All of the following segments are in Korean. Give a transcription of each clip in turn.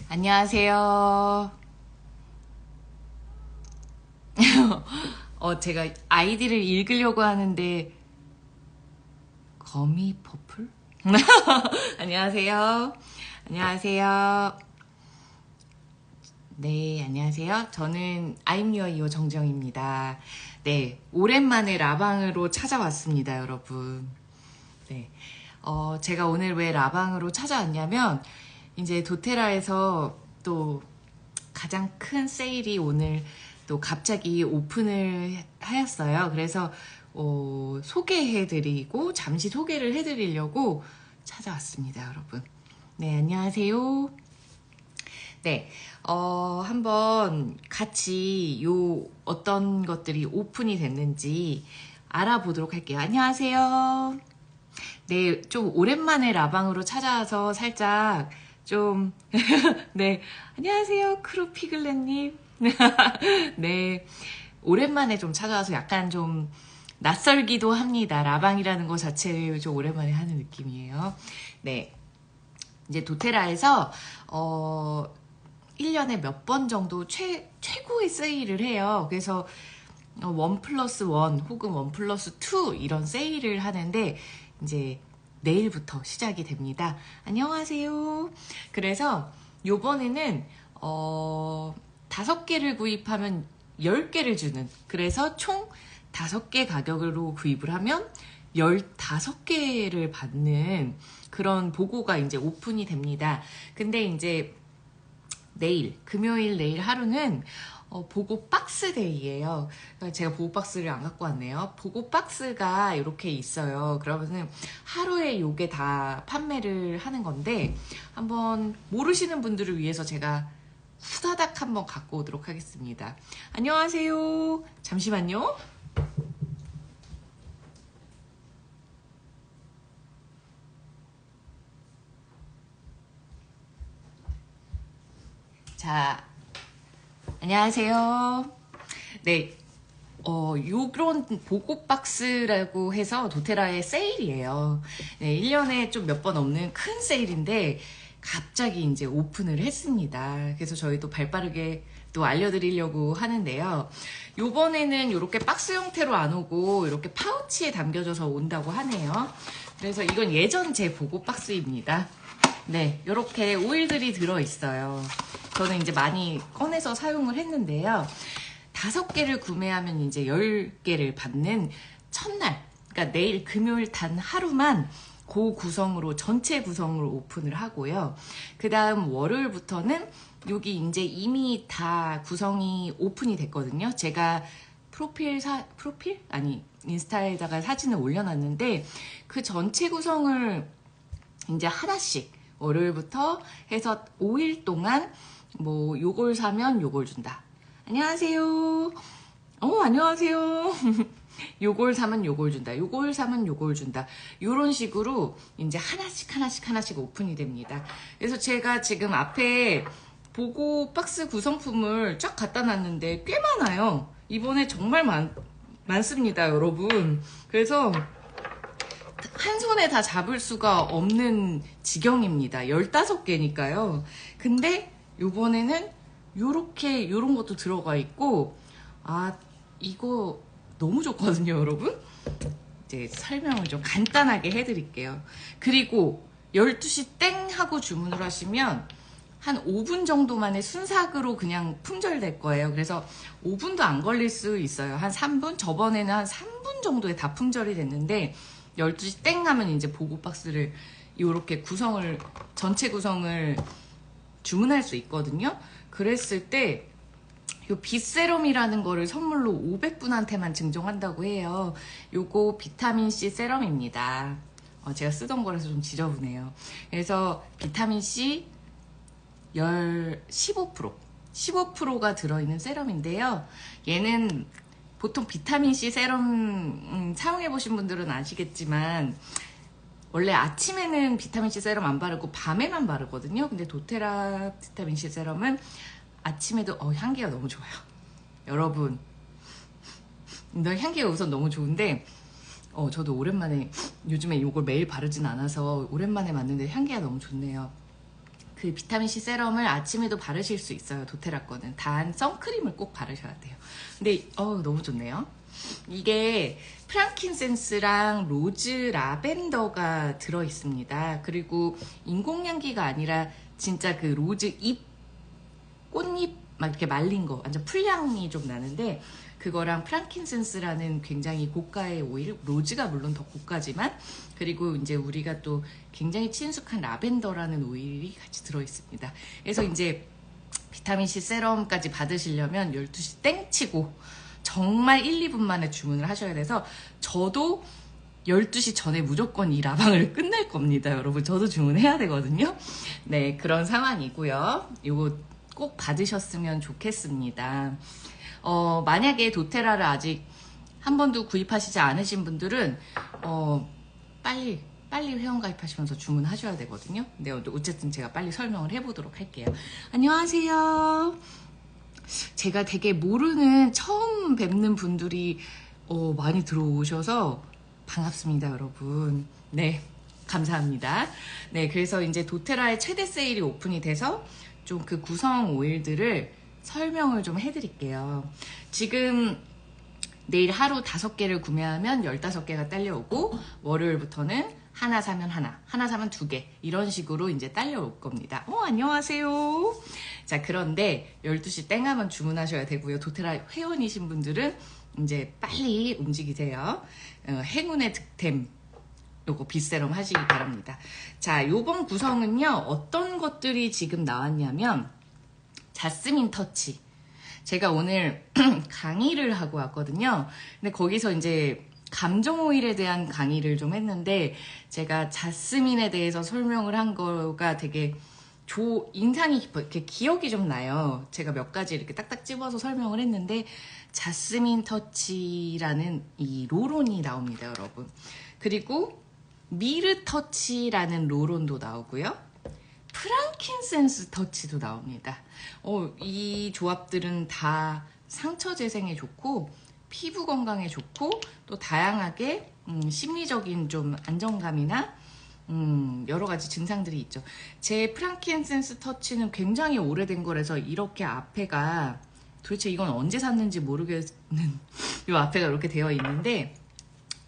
안녕하세요. 제가 아이디를 읽으려고 하는데 거미 퍼플? 안녕하세요. 안녕하세요. 네, 안녕하세요. 저는 I'm Your Hero 정정입니다. 네, 오랜만에 라방으로 찾아왔습니다, 여러분. 네, 제가 오늘 왜 라방으로 찾아왔냐면 이제 도테라에서 또 가장 큰 세일이 오늘 또 갑자기 오픈을 하였어요. 그래서 소개해드리고 잠시 소개를 해드리려고 찾아왔습니다, 여러분. 네, 안녕하세요. 네, 한번 같이 어떤 것들이 오픈이 됐는지 알아보도록 할게요. 안녕하세요. 네, 좀 오랜만에 라방으로 찾아와서 살짝 좀, 네, 안녕하세요, 크루피글렛님. 네, 오랜만에 좀 찾아와서 약간 좀 낯설기도 합니다. 라방이라는 것 자체를 좀 오랜만에 하는 느낌이에요. 네, 이제 도테라에서 1년에 몇 번 정도 최고의 세일을 해요. 그래서 1+1 혹은 1+2 이런 세일을 하는데 이제 내일부터 시작이 됩니다. 안녕하세요. 그래서 요번에는 5개를 구입하면 10개를 주는, 그래서 총 5개 가격으로 구입을 하면 15개를 받는 그런 보고가 이제 오픈이 됩니다. 근데 이제 내일, 금요일 내일 하루는 보고 박스 데이예요. 제가 보고 박스를 안 갖고 왔네요. 보고 박스가 이렇게 있어요. 그러면은 하루에 요게 다 판매를 하는 건데 한번 모르시는 분들을 위해서 제가 후다닥 한번 갖고 오도록 하겠습니다. 안녕하세요. 잠시만요. 자, 안녕하세요. 네, 요런 보고 박스라고 해서 도테라의 세일이에요. 네, 1년에 좀 몇 번 없는 큰 세일인데 갑자기 이제 오픈을 했습니다. 그래서 저희도 발빠르게 또 알려드리려고 하는데요. 요번에는 이렇게 박스 형태로 안 오고 이렇게 파우치에 담겨져서 온다고 하네요. 그래서 이건 예전 제 보고 박스입니다. 네, 이렇게 오일들이 들어있어요. 저는 이제 많이 꺼내서 사용을 했는데요. 5개를 구매하면 이제 10개를 받는 첫날, 그러니까 내일 금요일 단 하루만 그 구성으로, 전체 구성으로 오픈을 하고요. 그 다음 월요일부터는 여기 이제 이미 다 구성이 오픈이 됐거든요. 제가 프로필? 아니, 인스타에다가 사진을 올려놨는데 그 전체 구성을 이제 하나씩 월요일부터 해서 5일 동안 뭐 요걸 사면 요걸 준다. 안녕하세요. 안녕하세요. 요걸 사면 요걸 준다. 요걸 사면 요걸 준다. 요런 식으로 이제 하나씩 오픈이 됩니다. 그래서 제가 지금 앞에 보고 박스 구성품을 쫙 갖다 놨는데 꽤 많아요. 이번에 정말 많습니다, 여러분. 그래서 한 손에 다 잡을 수가 없는 지경입니다. 15개니까요. 근데 요번에는 요런 것도 들어가 있고, 이거 너무 좋거든요, 여러분. 이제 설명을 좀 간단하게 해드릴게요. 그리고 12시 땡 하고 주문을 하시면 한 5분 정도만에 순삭으로 그냥 품절될 거예요. 그래서 5분도 안 걸릴 수 있어요. 한 3분? 저번에는 한 3분 정도에 다 품절이 됐는데 12시 땡 하면 이제 보고 박스를 이렇게 전체 구성을 주문할 수 있거든요. 그랬을 때 요 빛세럼이라는 거를 선물로 500분한테만 증정한다고 해요. 요거 비타민C 세럼입니다. 제가 쓰던 거라서 좀 지저분해요. 그래서 비타민C 15%가 들어있는 세럼인데요. 얘는 보통 비타민C 세럼 사용해보신 분들은 아시겠지만 원래 아침에는 비타민C 세럼 안 바르고 밤에만 바르거든요. 근데 도테라 비타민C 세럼은 아침에도 향기가 너무 좋아요. 여러분, 향기가 우선 너무 좋은데 저도 오랜만에, 요즘에 이걸 매일 바르진 않아서 오랜만에 맞는데 향기가 너무 좋네요. 그 비타민C 세럼을 아침에도 바르실 수 있어요. 도테라 거는. 단 선크림을 꼭 바르셔야 돼요. 근데 너무 좋네요. 이게 프랑킨센스랑 로즈 라벤더가 들어있습니다. 그리고 인공향기가 아니라 진짜 그 로즈 잎, 꽃잎 막 이렇게 말린 거 완전 풀향이 좀 나는데, 그거랑 프랑킨센스라는 굉장히 고가의 오일, 로즈가 물론 더 고가지만, 그리고 이제 우리가 또 굉장히 친숙한 라벤더라는 오일이 같이 들어있습니다. 그래서 이제 비타민C 세럼까지 받으시려면 12시 땡치고 정말 1, 2분 만에 주문을 하셔야 돼서, 저도 12시 전에 무조건 이 라방을 끝낼 겁니다. 여러분, 저도 주문해야 되거든요. 네, 그런 상황이고요. 이거 꼭 받으셨으면 좋겠습니다. 만약에 도테라를 아직 한 번도 구입하시지 않으신 분들은 빨리 회원가입하시면서 주문하셔야 되거든요. 근데 어쨌든 제가 빨리 설명을 해보도록 할게요. 안녕하세요. 제가 되게 모르는, 처음 뵙는 분들이 많이 들어오셔서 반갑습니다, 여러분. 네, 감사합니다. 네, 그래서 이제 도테라의 최대 세일이 오픈이 돼서 좀 그 구성 오일들을 설명을 좀 해드릴게요. 지금 내일 하루 5개를 구매하면 15개가 딸려오고, 월요일부터는 하나 사면 하나 사면 2개, 이런 식으로 이제 딸려올 겁니다. 안녕하세요. 자, 그런데 12시 땡 하면 주문하셔야 되고요. 도테라 회원이신 분들은 이제 빨리 움직이세요. 행운의 득템, 요거 빗세럼 하시기 바랍니다. 자, 요번 구성은요, 어떤 것들이 지금 나왔냐면, 자스민 터치. 제가 오늘 강의를 하고 왔거든요. 근데 거기서 이제 감정 오일에 대한 강의를 좀 했는데, 제가 자스민에 대해서 설명을 한 거가 되게 인상이 깊어, 이렇게 기억이 좀 나요. 제가 몇 가지 이렇게 딱딱 집어서 설명을 했는데, 자스민 터치라는 이 롤온이 나옵니다, 여러분. 그리고 미르 터치라는 롤온도 나오고요. 프랑킨센스 터치도 나옵니다. 이 조합들은 다 상처 재생에 좋고, 피부 건강에 좋고, 또 다양하게 심리적인 좀 안정감이나 여러 가지 증상들이 있죠. 제 프랑킨센스 터치는 굉장히 오래된 거라서 이렇게 앞에가, 도대체 이건 언제 샀는지 모르겠는 이 앞에가 이렇게 되어 있는데,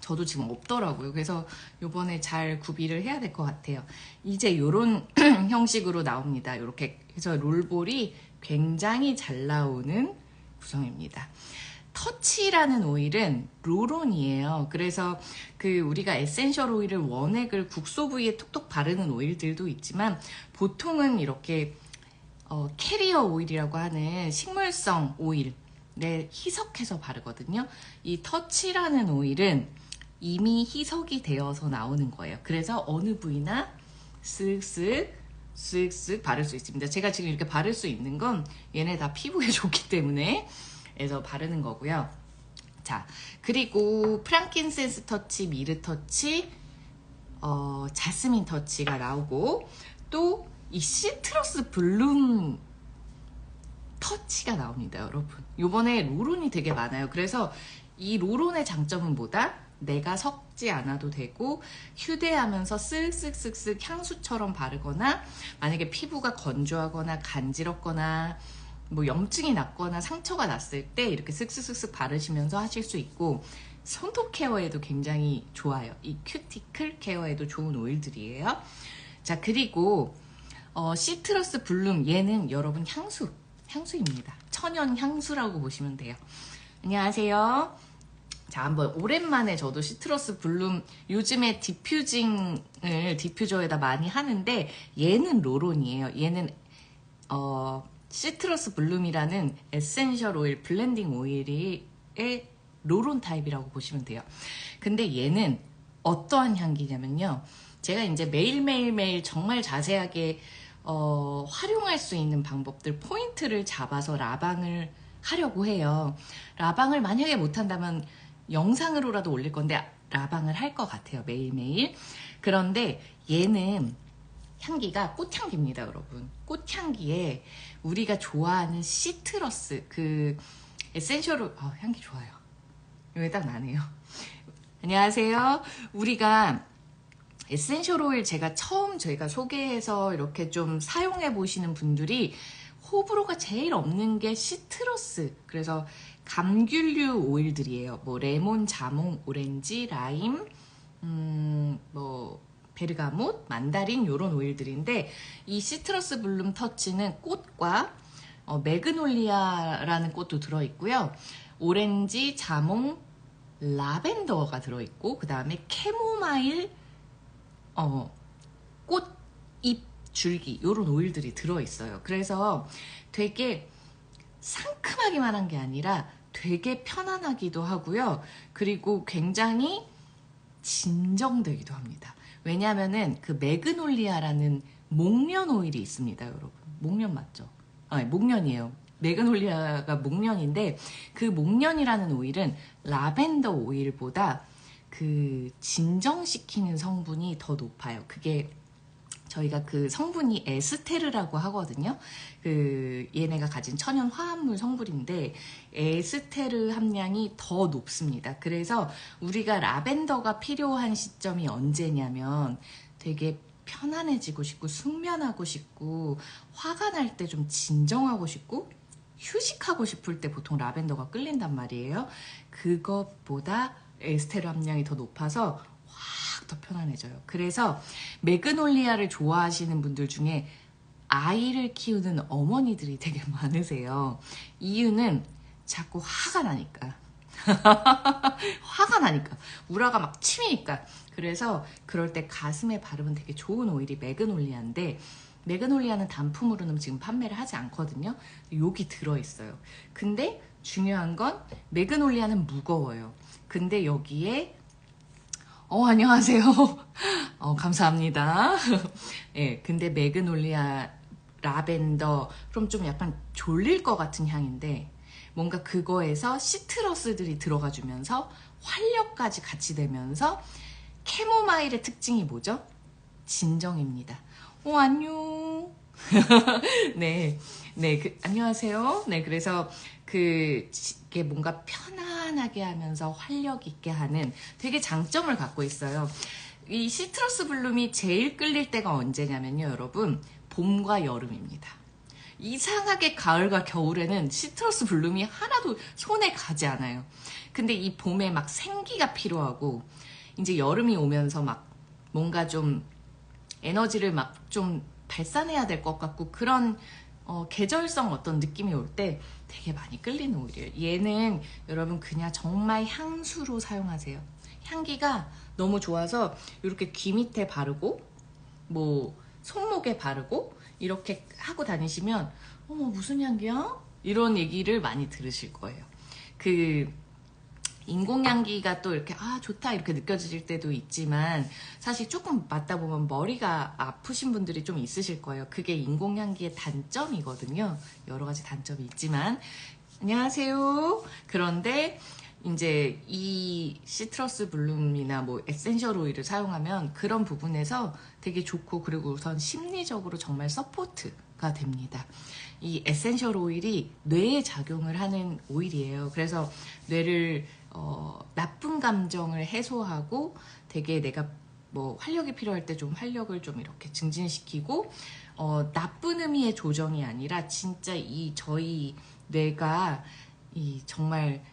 저도 지금 없더라고요. 그래서 요번에 잘 구비를 해야 될 것 같아요. 이제 요런 형식으로 나옵니다. 이렇게 해서 롤볼이 굉장히 잘 나오는 구성입니다. 터치라는 오일은 롤온이에요. 그래서 그 우리가 에센셜 오일을 원액을 국소 부위에 톡톡 바르는 오일들도 있지만, 보통은 이렇게 캐리어 오일이라고 하는 식물성 오일을 희석해서 바르거든요. 이 터치라는 오일은 이미 희석이 되어서 나오는 거예요. 그래서 어느 부위나 쓱쓱 바를 수 있습니다. 제가 지금 이렇게 바를 수 있는 건 얘네 다 피부에 좋기 때문에 해서 바르는 거고요. 자, 그리고 프랑킨센스 터치, 미르 터치, 자스민 터치가 나오고, 또 이 시트러스 블룸 터치가 나옵니다, 여러분. 요번에 롤온이 되게 많아요. 그래서 이 롤온의 장점은 뭐다? 내가 섞지 않아도 되고, 휴대하면서 쓱쓱쓱쓱 향수처럼 바르거나, 만약에 피부가 건조하거나 간지럽거나 뭐 염증이 났거나 상처가 났을 때 이렇게 쓱쓱쓱쓱 바르시면서 하실 수 있고, 손톱 케어에도 굉장히 좋아요. 이 큐티클 케어에도 좋은 오일들이에요. 자, 그리고 시트러스 블룸, 얘는 여러분 향수입니다. 천연 향수라고 보시면 돼요. 안녕하세요. 자, 한번 오랜만에 저도 시트러스 블룸, 요즘에 디퓨징을 디퓨저에다 많이 하는데, 얘는 롤온이에요. 얘는 시트러스 블룸이라는 에센셜 오일, 블렌딩 오일의 롤온 타입이라고 보시면 돼요. 근데 얘는 어떠한 향기냐면요, 제가 이제 매일 정말 자세하게 활용할 수 있는 방법들, 포인트를 잡아서 라방을 하려고 해요. 라방을 만약에 못한다면 영상으로라도 올릴 건데, 라방을 할 것 같아요, 매일매일. 그런데 얘는 향기가 꽃향기입니다, 여러분. 꽃향기에 우리가 좋아하는 시트러스, 그 에센셜, 향기 좋아요. 여기 딱 나네요. 안녕하세요. 우리가 에센셜 오일 제가 소개해서 이렇게 좀 사용해 보시는 분들이 호불호가 제일 없는 게 시트러스. 그래서 감귤류 오일들이에요. 뭐 레몬, 자몽, 오렌지, 라임, 뭐 베르가못, 만다린 요런 오일들인데 이 시트러스 블룸 터치는 꽃과 매그놀리아라는 꽃도 들어있고요. 오렌지, 자몽, 라벤더가 들어있고 그 다음에 캐모마일, 꽃잎, 줄기 요런 오일들이 들어있어요. 그래서 되게 상큼하기만 한 게 아니라 되게 편안하기도 하고요. 그리고 굉장히 진정되기도 합니다. 왜냐하면은 그 매그놀리아라는 목련 오일이 있습니다, 여러분. 목련 맞죠? 아니, 목련이에요. 매그놀리아가 목련인데 그 목련이라는 오일은 라벤더 오일보다 그 진정시키는 성분이 더 높아요. 그게 저희가 그 성분이 에스테르라고 하거든요. 그 얘네가 가진 천연 화합물 성분인데 에스테르 함량이 더 높습니다. 그래서 우리가 라벤더가 필요한 시점이 언제냐면 되게 편안해지고 싶고 숙면하고 싶고 화가 날 때 좀 진정하고 싶고 휴식하고 싶을 때 보통 라벤더가 끌린단 말이에요. 그것보다 에스테르 함량이 더 높아서 더 편안해져요. 그래서 매그놀리아를 좋아하시는 분들 중에 아이를 키우는 어머니들이 되게 많으세요. 이유는 자꾸 화가 나니까. 화가 나니까. 우라가 막 치미니까. 그래서 그럴 때 가슴에 바르면 되게 좋은 오일이 매그놀리아인데 매그놀리아는 단품으로는 지금 판매를 하지 않거든요. 여기 들어있어요. 근데 중요한 건 매그놀리아는 무거워요. 근데 여기에 안녕하세요. 감사합니다. 예, 근데 매그놀리아, 라벤더, 그럼 좀 약간 졸릴 것 같은 향인데, 뭔가 그거에서 시트러스들이 들어가주면서 활력까지 같이 되면서, 캐모마일의 특징이 뭐죠? 진정입니다. 안녕. 네, 안녕하세요. 네, 그래서 그게 뭔가 편안하게 하면서 활력 있게 하는 되게 장점을 갖고 있어요. 이 시트러스 블룸이 제일 끌릴 때가 언제냐면요, 여러분. 봄과 여름입니다. 이상하게 가을과 겨울에는 시트러스 블룸이 하나도 손에 가지 않아요. 근데 이 봄에 막 생기가 필요하고 이제 여름이 오면서 막 뭔가 좀 에너지를 막 좀 발산해야 될 것 같고 그런 계절성 어떤 느낌이 올 때 되게 많이 끌리는 오일이에요. 얘는 여러분 그냥 정말 향수로 사용하세요. 향기가 너무 좋아서 이렇게 귀 밑에 바르고 뭐 손목에 바르고 이렇게 하고 다니시면 무슨 향기야? 이런 얘기를 많이 들으실 거예요. 그 인공향기가 또 이렇게 좋다 이렇게 느껴질 때도 있지만 사실 조금 맡다 보면 머리가 아프신 분들이 좀 있으실 거예요. 그게 인공향기의 단점이거든요. 여러 가지 단점이 있지만 안녕하세요. 그런데 이제 이 시트러스 블룸이나 뭐 에센셜 오일을 사용하면 그런 부분에서 되게 좋고 그리고 우선 심리적으로 정말 서포트가 됩니다. 이 에센셜 오일이 뇌에 작용을 하는 오일이에요. 그래서 뇌를 나쁜 감정을 해소하고 되게 내가 뭐 활력이 필요할 때 좀 활력을 좀 이렇게 증진시키고 나쁜 의미의 조정이 아니라 진짜 이 저희 뇌가 이 정말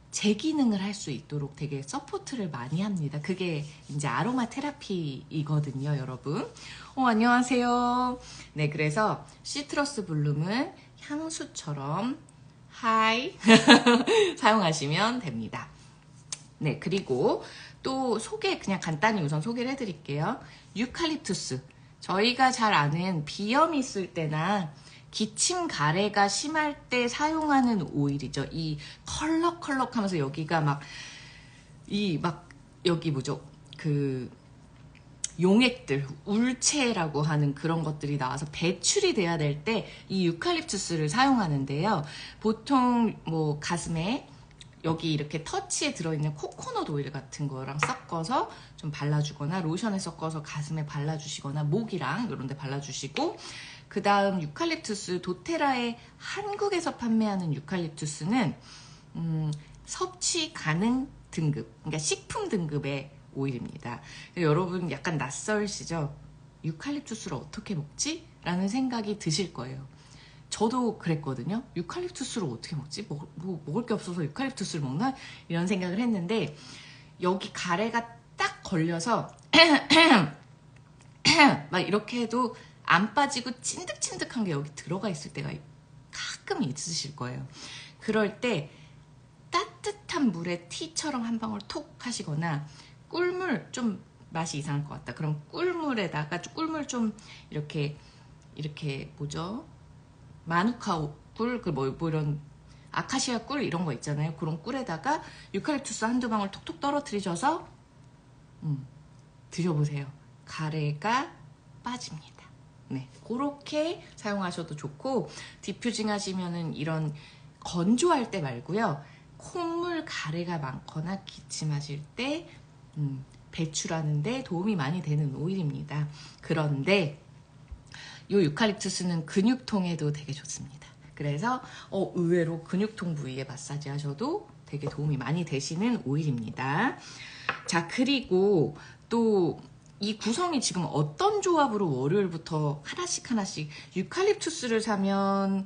재기능을 할 수 있도록 되게 서포트를 많이 합니다. 그게 이제 아로마 테라피이거든요, 여러분. 안녕하세요. 네, 그래서 시트러스 블룸은 향수처럼 하이 사용하시면 됩니다. 네, 그리고 또 그냥 간단히 우선 소개를 해드릴게요. 유칼립투스. 저희가 잘 아는 비염이 있을 때나 기침 가래가 심할 때 사용하는 오일이죠. 이 컬럭컬럭 하면서 여기가 여기 뭐죠? 그 용액들, 울체라고 하는 그런 것들이 나와서 배출이 돼야 될 때 이 유칼립투스를 사용하는데요. 보통 뭐 가슴에 여기 이렇게 터치에 들어있는 코코넛 오일 같은 거랑 섞어서 좀 발라주거나 로션에 섞어서 가슴에 발라주시거나 목이랑 이런 데 발라주시고 그 다음 유칼립투스 도테라의 한국에서 판매하는 유칼립투스는 섭취 가능 등급, 그러니까 식품 등급의 오일입니다. 여러분 약간 낯설시죠? 유칼립투스를 어떻게 먹지? 라는 생각이 드실 거예요. 저도 그랬거든요. 유칼립투스를 어떻게 먹지? 먹을 게 없어서 유칼립투스를 먹나? 이런 생각을 했는데 여기 가래가 딱 걸려서 막 이렇게 해도 안 빠지고 찐득찐득한 게 여기 들어가 있을 때가 가끔 있으실 거예요. 그럴 때 따뜻한 물에 티처럼 한 방울 톡 하시거나 꿀물 좀 맛이 이상할 것 같다. 그럼 꿀물에다가 꿀물 좀 이렇게 뭐죠? 마누카 꿀, 뭐 이런 아카시아 꿀 이런 거 있잖아요. 그런 꿀에다가 유칼립투스 한두 방울 톡톡 떨어뜨리셔서 드셔보세요. 가래가 빠집니다. 네, 그렇게 사용하셔도 좋고 디퓨징 하시면은 이런 건조할 때 말고요. 콧물 가래가 많거나 기침하실 때 배출하는데 도움이 많이 되는 오일입니다. 그런데 이 유칼립투스는 근육통에도 되게 좋습니다. 그래서 의외로 근육통 부위에 마사지 하셔도 되게 도움이 많이 되시는 오일입니다. 자, 그리고 또 이 구성이 지금 어떤 조합으로 월요일부터 하나씩 유칼립투스를 사면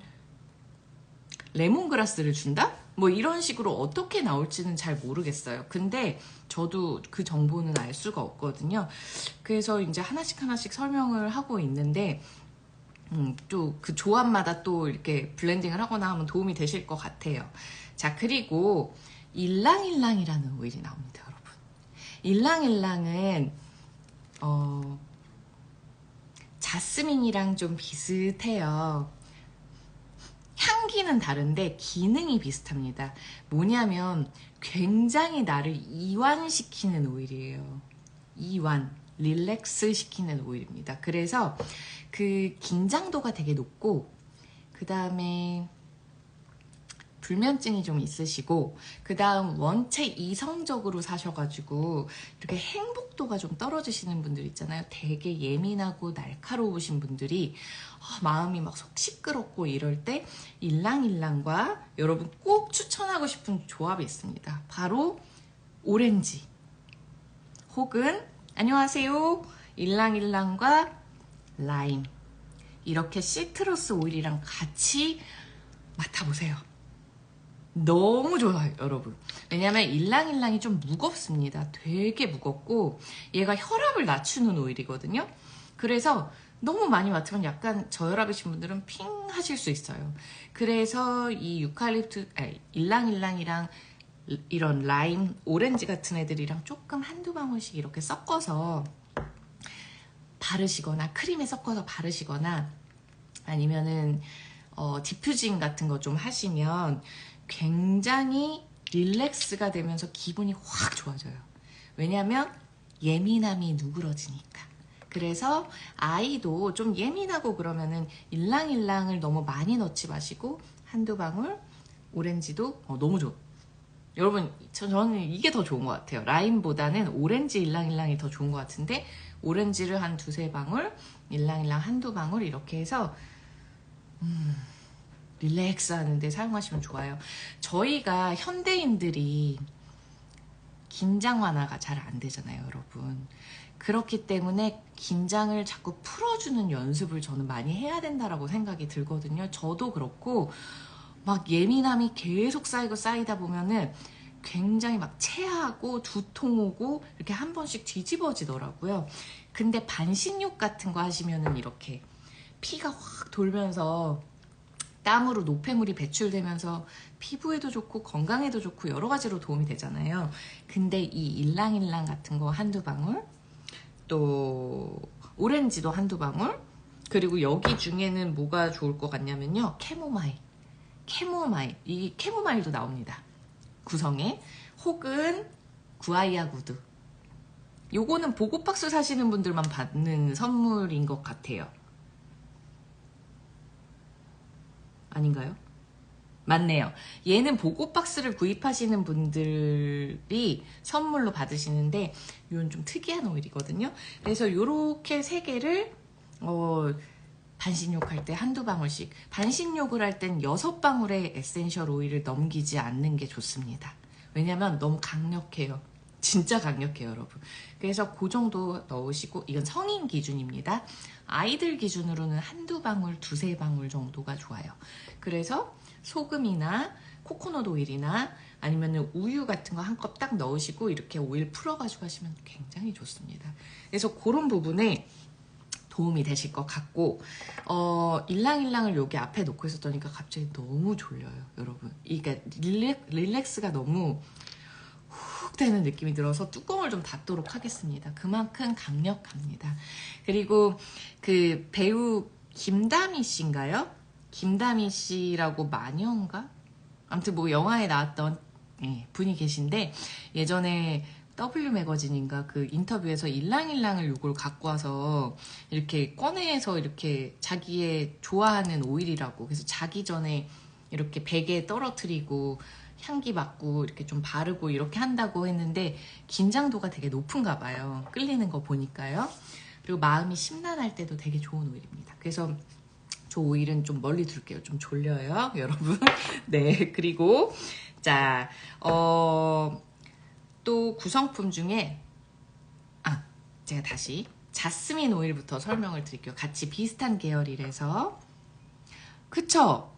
레몬그라스를 준다? 뭐 이런 식으로 어떻게 나올지는 잘 모르겠어요. 근데 저도 그 정보는 알 수가 없거든요. 그래서 이제 하나씩 설명을 하고 있는데 또 그 조합마다 또 이렇게 블렌딩을 하거나 하면 도움이 되실 것 같아요. 자, 그리고 일랑일랑이라는 오일이 나옵니다, 여러분. 일랑일랑은 자스민이랑 좀 비슷해요. 향기는 다른데 기능이 비슷합니다. 뭐냐면 굉장히 나를 이완시키는 오일이에요. 이완, 릴렉스 시키는 오일입니다. 그래서 그 긴장도가 되게 높고 그 다음에 불면증이 좀 있으시고 그 다음 원체 이성적으로 사셔가지고 이렇게 행복도가 좀 떨어지시는 분들 있잖아요. 되게 예민하고 날카로우신 분들이 마음이 막 속 시끄럽고 이럴 때 일랑일랑과 여러분 꼭 추천하고 싶은 조합이 있습니다. 바로 오렌지 혹은 안녕하세요 일랑일랑과 라임 이렇게 시트러스 오일이랑 같이 맡아보세요. 너무 좋아요, 여러분. 왜냐면 일랑일랑이 좀 무겁습니다. 되게 무겁고 얘가 혈압을 낮추는 오일이거든요. 그래서 너무 많이 맡으면 약간 저혈압이신 분들은 핑 하실 수 있어요. 그래서 이 일랑일랑이랑 이런 라임, 오렌지 같은 애들이랑 조금 한두 방울씩 이렇게 섞어서 바르시거나 크림에 섞어서 바르시거나 아니면은 디퓨징 같은 거 좀 하시면 굉장히 릴렉스가 되면서 기분이 확 좋아져요. 왜냐면 예민함이 누그러지니까. 그래서 아이도 좀 예민하고 그러면은 일랑일랑을 너무 많이 넣지 마시고 한두 방울 오렌지도 너무 좋아. 여러분 저는 이게 더 좋은 것 같아요. 라임보다는 오렌지 일랑일랑이 더 좋은 것 같은데 오렌지를 한 두세 방울 일랑일랑 한두 방울 이렇게 해서 릴렉스 하는데 사용하시면 좋아요. 저희가 현대인들이 긴장 완화가 잘 안 되잖아요, 여러분. 그렇기 때문에 긴장을 자꾸 풀어주는 연습을 저는 많이 해야 된다라고 생각이 들거든요. 저도 그렇고 막 예민함이 계속 쌓이다 보면은 굉장히 막 체하고 두통 오고 이렇게 한 번씩 뒤집어지더라고요. 근데 반신욕 같은 거 하시면은 이렇게 피가 확 돌면서 땀으로 노폐물이 배출되면서 피부에도 좋고 건강에도 좋고 여러 가지로 도움이 되잖아요. 근데 이 일랑일랑 같은 거 한두 방울 또 오렌지도 한두 방울 그리고 여기 중에는 뭐가 좋을 것 같냐면요. 캐모마일 이 캐모마일도 나옵니다. 구성에 혹은 구아이아 구두 요거는 보고박스 사시는 분들만 받는 선물인 것 같아요. 아닌가요? 맞네요. 얘는 보고박스를 구입하시는 분들이 선물로 받으시는데 이건 좀 특이한 오일이거든요. 그래서 이렇게 세 개를 반신욕 할 때 한두 방울씩 반신욕을 할 땐 6방울의 에센셜 오일을 넘기지 않는 게 좋습니다. 왜냐면 너무 강력해요. 진짜 강력해요, 여러분. 그래서 그 정도 넣으시고, 이건 성인 기준입니다. 아이들 기준으로는 한두 방울, 두세 방울 정도가 좋아요. 그래서 소금이나 코코넛 오일이나 아니면 우유 같은 거 한 컵 딱 넣으시고 이렇게 오일 풀어가지고 하시면 굉장히 좋습니다. 그래서 그런 부분에 도움이 되실 것 같고, 일랑일랑을 여기 앞에 놓고 있었더니까 갑자기 너무 졸려요, 여러분. 이게 릴렉스가 너무 훅 되는 느낌이 들어서 뚜껑을 좀 닫도록 하겠습니다. 그만큼 강력합니다. 그리고 그 배우 김다미 씨인가요? 김다미 씨라고 마녀인가? 아무튼 뭐 영화에 나왔던 분이 계신데, 예전에 W 매거진인가 그 인터뷰에서 일랑일랑을 요걸 갖고 와서 이렇게 꺼내서 이렇게 자기의 좋아하는 오일이라고, 그래서 자기 전에 이렇게 베개에 떨어뜨리고 향기 맡고 이렇게 좀 바르고 이렇게 한다고 했는데 긴장도가 되게 높은가 봐요. 끌리는 거 보니까요. 그리고 마음이 심란할 때도 되게 좋은 오일입니다. 그래서 저 오일은 좀 멀리 둘게요. 좀 졸려요, 여러분. 네, 그리고 자, 또 구성품 중에 제가 다시 자스민 오일부터 설명을 드릴게요. 같이 비슷한 계열이라서. 그쵸?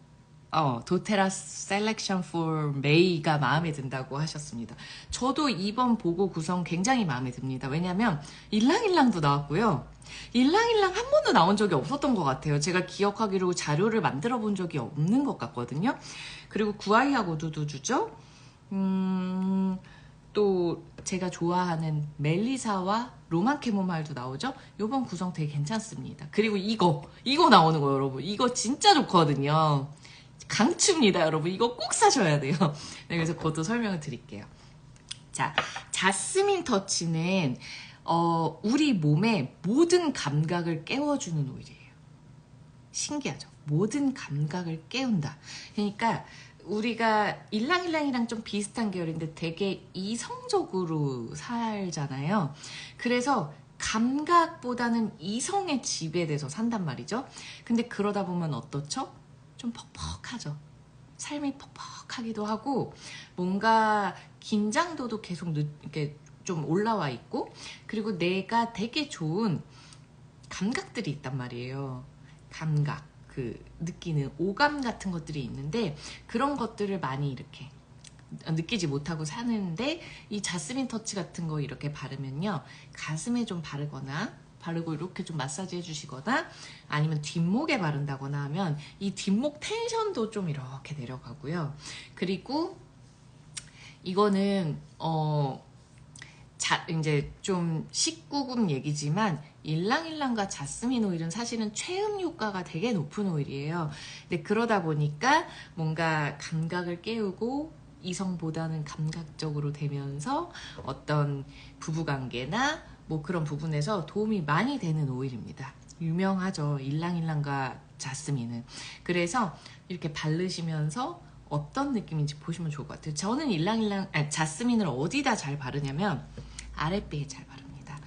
도테라 셀렉션 for May가 마음에 든다고 하셨습니다. 저도 이번 보고 구성 굉장히 마음에 듭니다. 왜냐면 일랑일랑도 나왔고요. 일랑일랑 한 번도 나온 적이 없었던 것 같아요. 제가 기억하기로 자료를 만들어 본 적이 없는 것 같거든요. 그리고 구아이하고 두두주죠. 또 제가 좋아하는 멜리사와 로만 캐모마일도 나오죠. 이번 구성 되게 괜찮습니다. 그리고 이거 나오는 거예요, 여러분. 이거 진짜 좋거든요. 강추입니다, 여러분. 이거 꼭 사셔야 돼요. 네, 그래서 그것도 설명을 드릴게요. 자, 자스민 터치는 우리 몸의 모든 감각을 깨워주는 오일이에요. 신기하죠? 모든 감각을 깨운다. 그러니까 우리가 일랑일랑이랑 좀 비슷한 계열인데 되게 이성적으로 살잖아요. 그래서 감각보다는 이성에 지배돼서 산단 말이죠. 근데 그러다 보면 어떻죠? 좀 퍽퍽하죠. 삶이 퍽퍽하기도 하고 뭔가 긴장도도 계속 이렇게 좀 올라와 있고, 그리고 내가 되게 좋은 감각들이 있단 말이에요. 감각, 그 느끼는 오감 같은 것들이 있는데 그런 것들을 많이 이렇게 느끼지 못하고 사는데, 이 자스민 터치 같은 거 이렇게 바르면요, 가슴에 좀 바르고 이렇게 좀 마사지 해주시거나 아니면 뒷목에 바른다거나 하면 이 뒷목 텐션도 좀 이렇게 내려가고요. 그리고 이거는 이제 좀 19금 얘기지만 일랑일랑과 자스민 오일은 사실은 최음 효과가 되게 높은 오일이에요. 근데 그러다 보니까 뭔가 감각을 깨우고 이성보다는 감각적으로 되면서 어떤 부부관계나 뭐 그런 부분에서 도움이 많이 되는 오일입니다. 유명하죠, 일랑일랑과 자스민은. 그래서 이렇게 바르시면서 어떤 느낌인지 보시면 좋을 것 같아요. 저는 자스민을 어디다 잘 바르냐면 아랫배에 잘 바릅니다.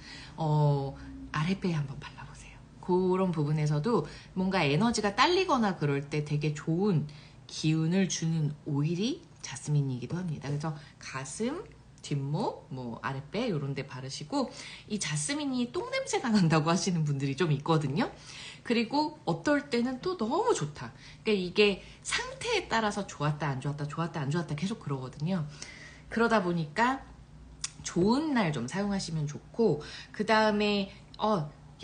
아랫배에 한번 발라보세요. 그런 부분에서도 뭔가 에너지가 딸리거나 그럴 때 되게 좋은 기운을 주는 오일이 자스민이기도 합니다. 그래서 가슴, 뒷목, 뭐 아랫배 이런 데 바르시고, 이 자스민이 똥냄새가 난다고 하시는 분들이 좀 있거든요. 그리고 어떨 때는 또 너무 좋다. 그러니까 이게 상태에 따라서 좋았다 안 좋았다 좋았다 안 좋았다 계속 그러거든요. 그러다 보니까 좋은 날 좀 사용하시면 좋고, 그 다음에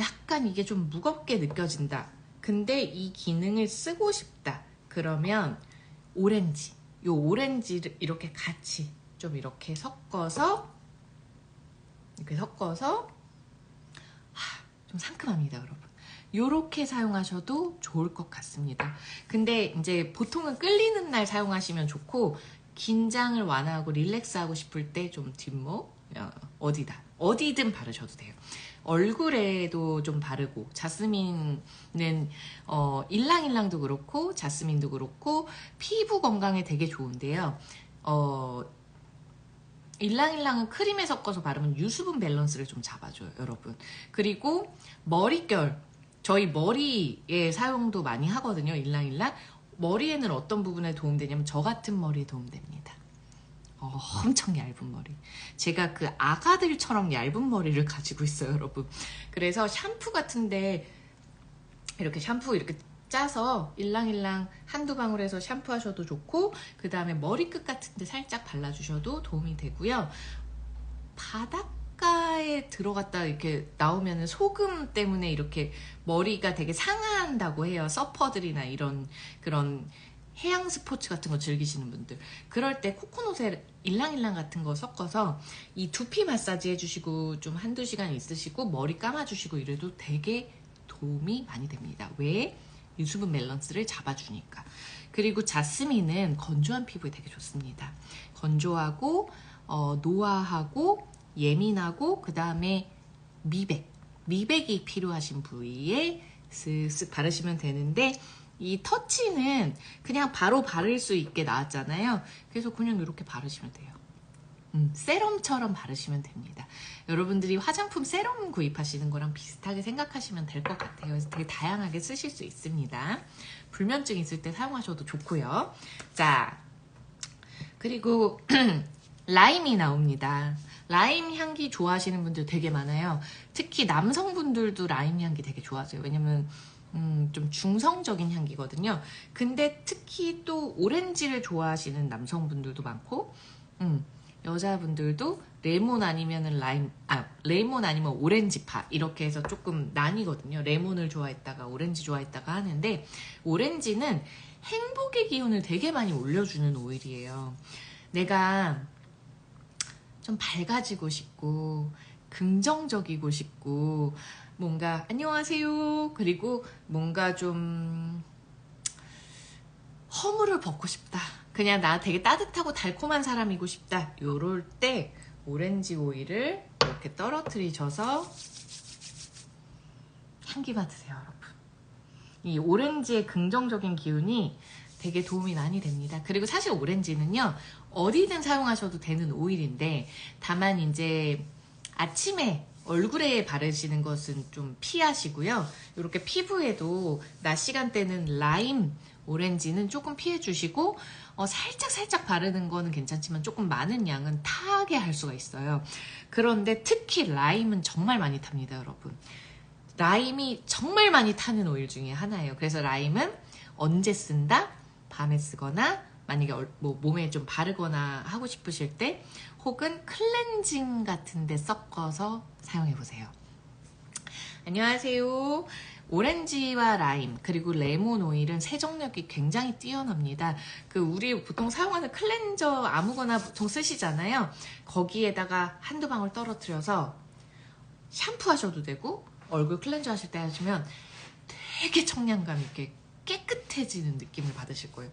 약간 이게 좀 무겁게 느껴진다. 근데 이 기능을 쓰고 싶다. 그러면 요 오렌지를 이렇게 같이 좀 이렇게 섞어서 좀 상큼합니다, 여러분. 요렇게 사용하셔도 좋을 것 같습니다. 근데 이제 보통은 끌리는 날 사용하시면 좋고, 긴장을 완화하고 릴렉스하고 싶을 때 좀 뒷목, 어디든 바르셔도 돼요. 얼굴에도 좀 바르고, 자스민은 일랑일랑도 그렇고 자스민도 그렇고 피부 건강에 되게 좋은데요. 일랑일랑은 크림에 섞어서 바르면 유수분 밸런스를 좀 잡아줘요, 여러분. 그리고 머릿결, 저희 머리에 사용도 많이 하거든요, 일랑일랑. 머리에는 어떤 부분에 도움되냐면 저 같은 머리에 도움됩니다. 엄청 얇은 머리. 제가 그 아가들처럼 얇은 머리를 가지고 있어요, 여러분. 그래서 샴푸 같은데 이렇게 샴푸 이렇게 짜서 일랑일랑 한두 방울 해서 샴푸하셔도 좋고, 그 다음에 머리끝 같은데 살짝 발라주셔도 도움이 되고요. 바닷가에 들어갔다 이렇게 나오면 소금 때문에 이렇게 머리가 되게 상한다고 해요. 서퍼들이나 이런 그런 해양 스포츠 같은 거 즐기시는 분들, 그럴 때 코코넛에 일랑일랑 같은 거 섞어서 이 두피 마사지 해주시고 좀 한두 시간 있으시고 머리 감아주시고 이래도 되게 도움이 많이 됩니다. 왜? 유수분 밸런스를 잡아주니까. 그리고 자스민은 건조한 피부에 되게 좋습니다. 건조하고 노화하고 예민하고, 그 다음에 미백이 필요하신 부위에 쓱쓱 바르시면 되는데, 이 터치는 그냥 바로 바를 수 있게 나왔잖아요. 그래서 그냥 이렇게 바르시면 돼요. 세럼처럼 바르시면 됩니다. 여러분들이 화장품 세럼 구입하시는 거랑 비슷하게 생각하시면 될 것 같아요. 그래서 되게 다양하게 쓰실 수 있습니다. 불면증 있을 때 사용하셔도 좋고요. 자, 그리고 라임이 나옵니다. 라임 향기 좋아하시는 분들 되게 많아요. 특히 남성분들도 라임 향기 되게 좋아하세요. 왜냐면 좀 중성적인 향기거든요. 근데 특히 또 오렌지를 좋아하시는 남성분들도 많고, 여자분들도 레몬 아니면은 레몬 아니면 오렌지파 이렇게 해서 조금 나뉘거든요. 레몬을 좋아했다가 오렌지 좋아했다가 하는데, 오렌지는 행복의 기운을 되게 많이 올려주는 오일이에요. 내가 좀 밝아지고 싶고 긍정적이고 싶고 뭔가 안녕하세요, 그리고 뭔가 좀 허물을 벗고 싶다, 그냥 나 되게 따뜻하고 달콤한 사람이고 싶다, 요럴 때 오렌지 오일을 이렇게 떨어뜨리셔서 향기 받으세요, 여러분. 이 오렌지의 긍정적인 기운이 되게 도움이 많이 됩니다. 그리고 사실 오렌지는요, 어디든 사용하셔도 되는 오일인데, 다만 이제 아침에 얼굴에 바르시는 것은 좀 피하시고요. 이렇게 피부에도 낮 시간대는 라임, 오렌지는 조금 피해 주시고, 살짝 바르는 거는 괜찮지만 조금 많은 양은 타게 할 수가 있어요. 그런데 특히 라임은 정말 많이 탑니다, 여러분. 라임이 정말 많이 타는 오일 중에 하나예요. 그래서 라임은 언제 쓴다? 밤에 쓰거나, 만약에 뭐 몸에 좀 바르거나 하고 싶으실 때, 혹은 클렌징 같은 데 섞어서 사용해 보세요. 안녕하세요. 오렌지와 라임 그리고 레몬 오일은 세정력이 굉장히 뛰어납니다. 우리 보통 사용하는 클렌저 아무거나 보통 쓰시잖아요. 거기에다가 한두 방울 떨어뜨려서 샴푸하셔도 되고, 얼굴 클렌저 하실 때 하시면 되게 청량감 있게 깨끗해지는 느낌을 받으실 거예요.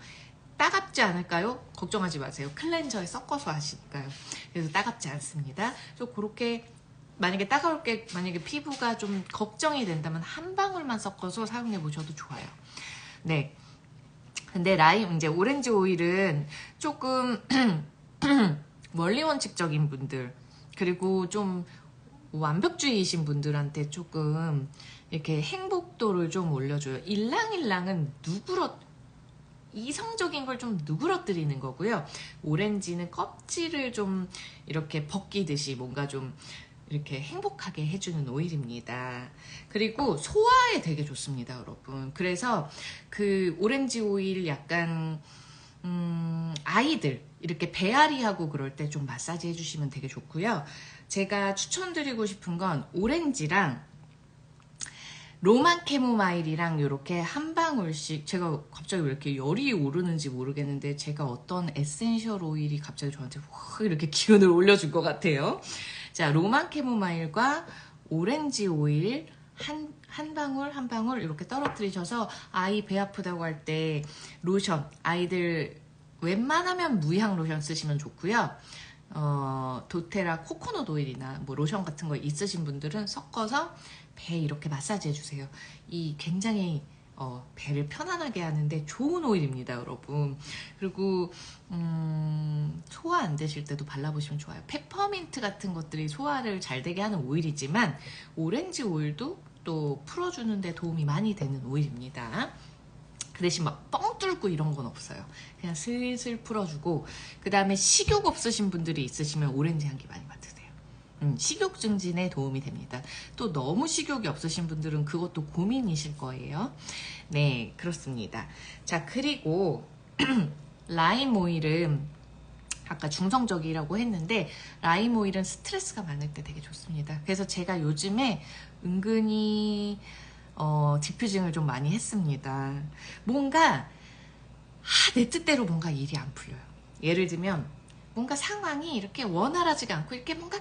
따갑지 않을까요? 걱정하지 마세요. 클렌저에 섞어서 하시니까요. 그래서 따갑지 않습니다. 그래서 그렇게 만약에 만약에 피부가 좀 걱정이 된다면 한 방울만 섞어서 사용해 보셔도 좋아요. 네. 근데 이제 오렌지 오일은 조금 원리 원칙적인 분들, 그리고 좀 완벽주의이신 분들한테 조금 이렇게 행복도를 좀 올려줘요. 일랑일랑은 이성적인 걸 좀 누그러뜨리는 거고요. 오렌지는 껍질을 좀 이렇게 벗기듯이 뭔가 좀 이렇게 행복하게 해주는 오일입니다. 그리고 소화에 되게 좋습니다, 여러분. 그래서 오렌지 오일 약간 아이들 이렇게 배앓이하고 그럴 때 좀 마사지 해주시면 되게 좋고요. 제가 추천드리고 싶은 건 오렌지랑 로만 캐모마일이랑 이렇게 한 방울씩, 제가 갑자기 왜 이렇게 열이 오르는지 모르겠는데, 제가 어떤 에센셜 오일이 갑자기 저한테 확 이렇게 기운을 올려준 것 같아요. 자, 로만 캐모마일과 오렌지 오일 한 방울 이렇게 떨어뜨리셔서, 아이 배 아프다고 할 때 로션, 아이들 웬만하면 무향 로션 쓰시면 좋고요. 도테라 코코넛 오일이나 뭐 로션 같은 거 있으신 분들은 섞어서 배 이렇게 마사지 해주세요. 이 굉장히 배를 편안하게 하는데 좋은 오일입니다, 여러분. 그리고 소화 안 되실 때도 발라보시면 좋아요. 페퍼민트 같은 것들이 소화를 잘 되게 하는 오일이지만, 오렌지 오일도 또 풀어주는 데 도움이 많이 되는 오일입니다. 그 대신 막 뻥 뚫고 끓고 이런 건 없어요. 그냥 슬슬 풀어주고, 그 다음에 식욕 없으신 분들이 있으시면 오렌지 향기 많이 맡으세요. 식욕 증진에 도움이 됩니다. 또 너무 식욕이 없으신 분들은 그것도 고민이실 거예요. 네, 그렇습니다. 자, 그리고 라임 오일은 아까 중성적이라고 했는데 라임 오일은 스트레스가 많을 때 되게 좋습니다. 그래서 제가 요즘에 은근히 디퓨징을 좀 많이 했습니다. 뭔가 내 뜻대로 뭔가 일이 안 풀려요. 예를 들면 뭔가 상황이 이렇게 원활하지가 않고 이렇게 뭔가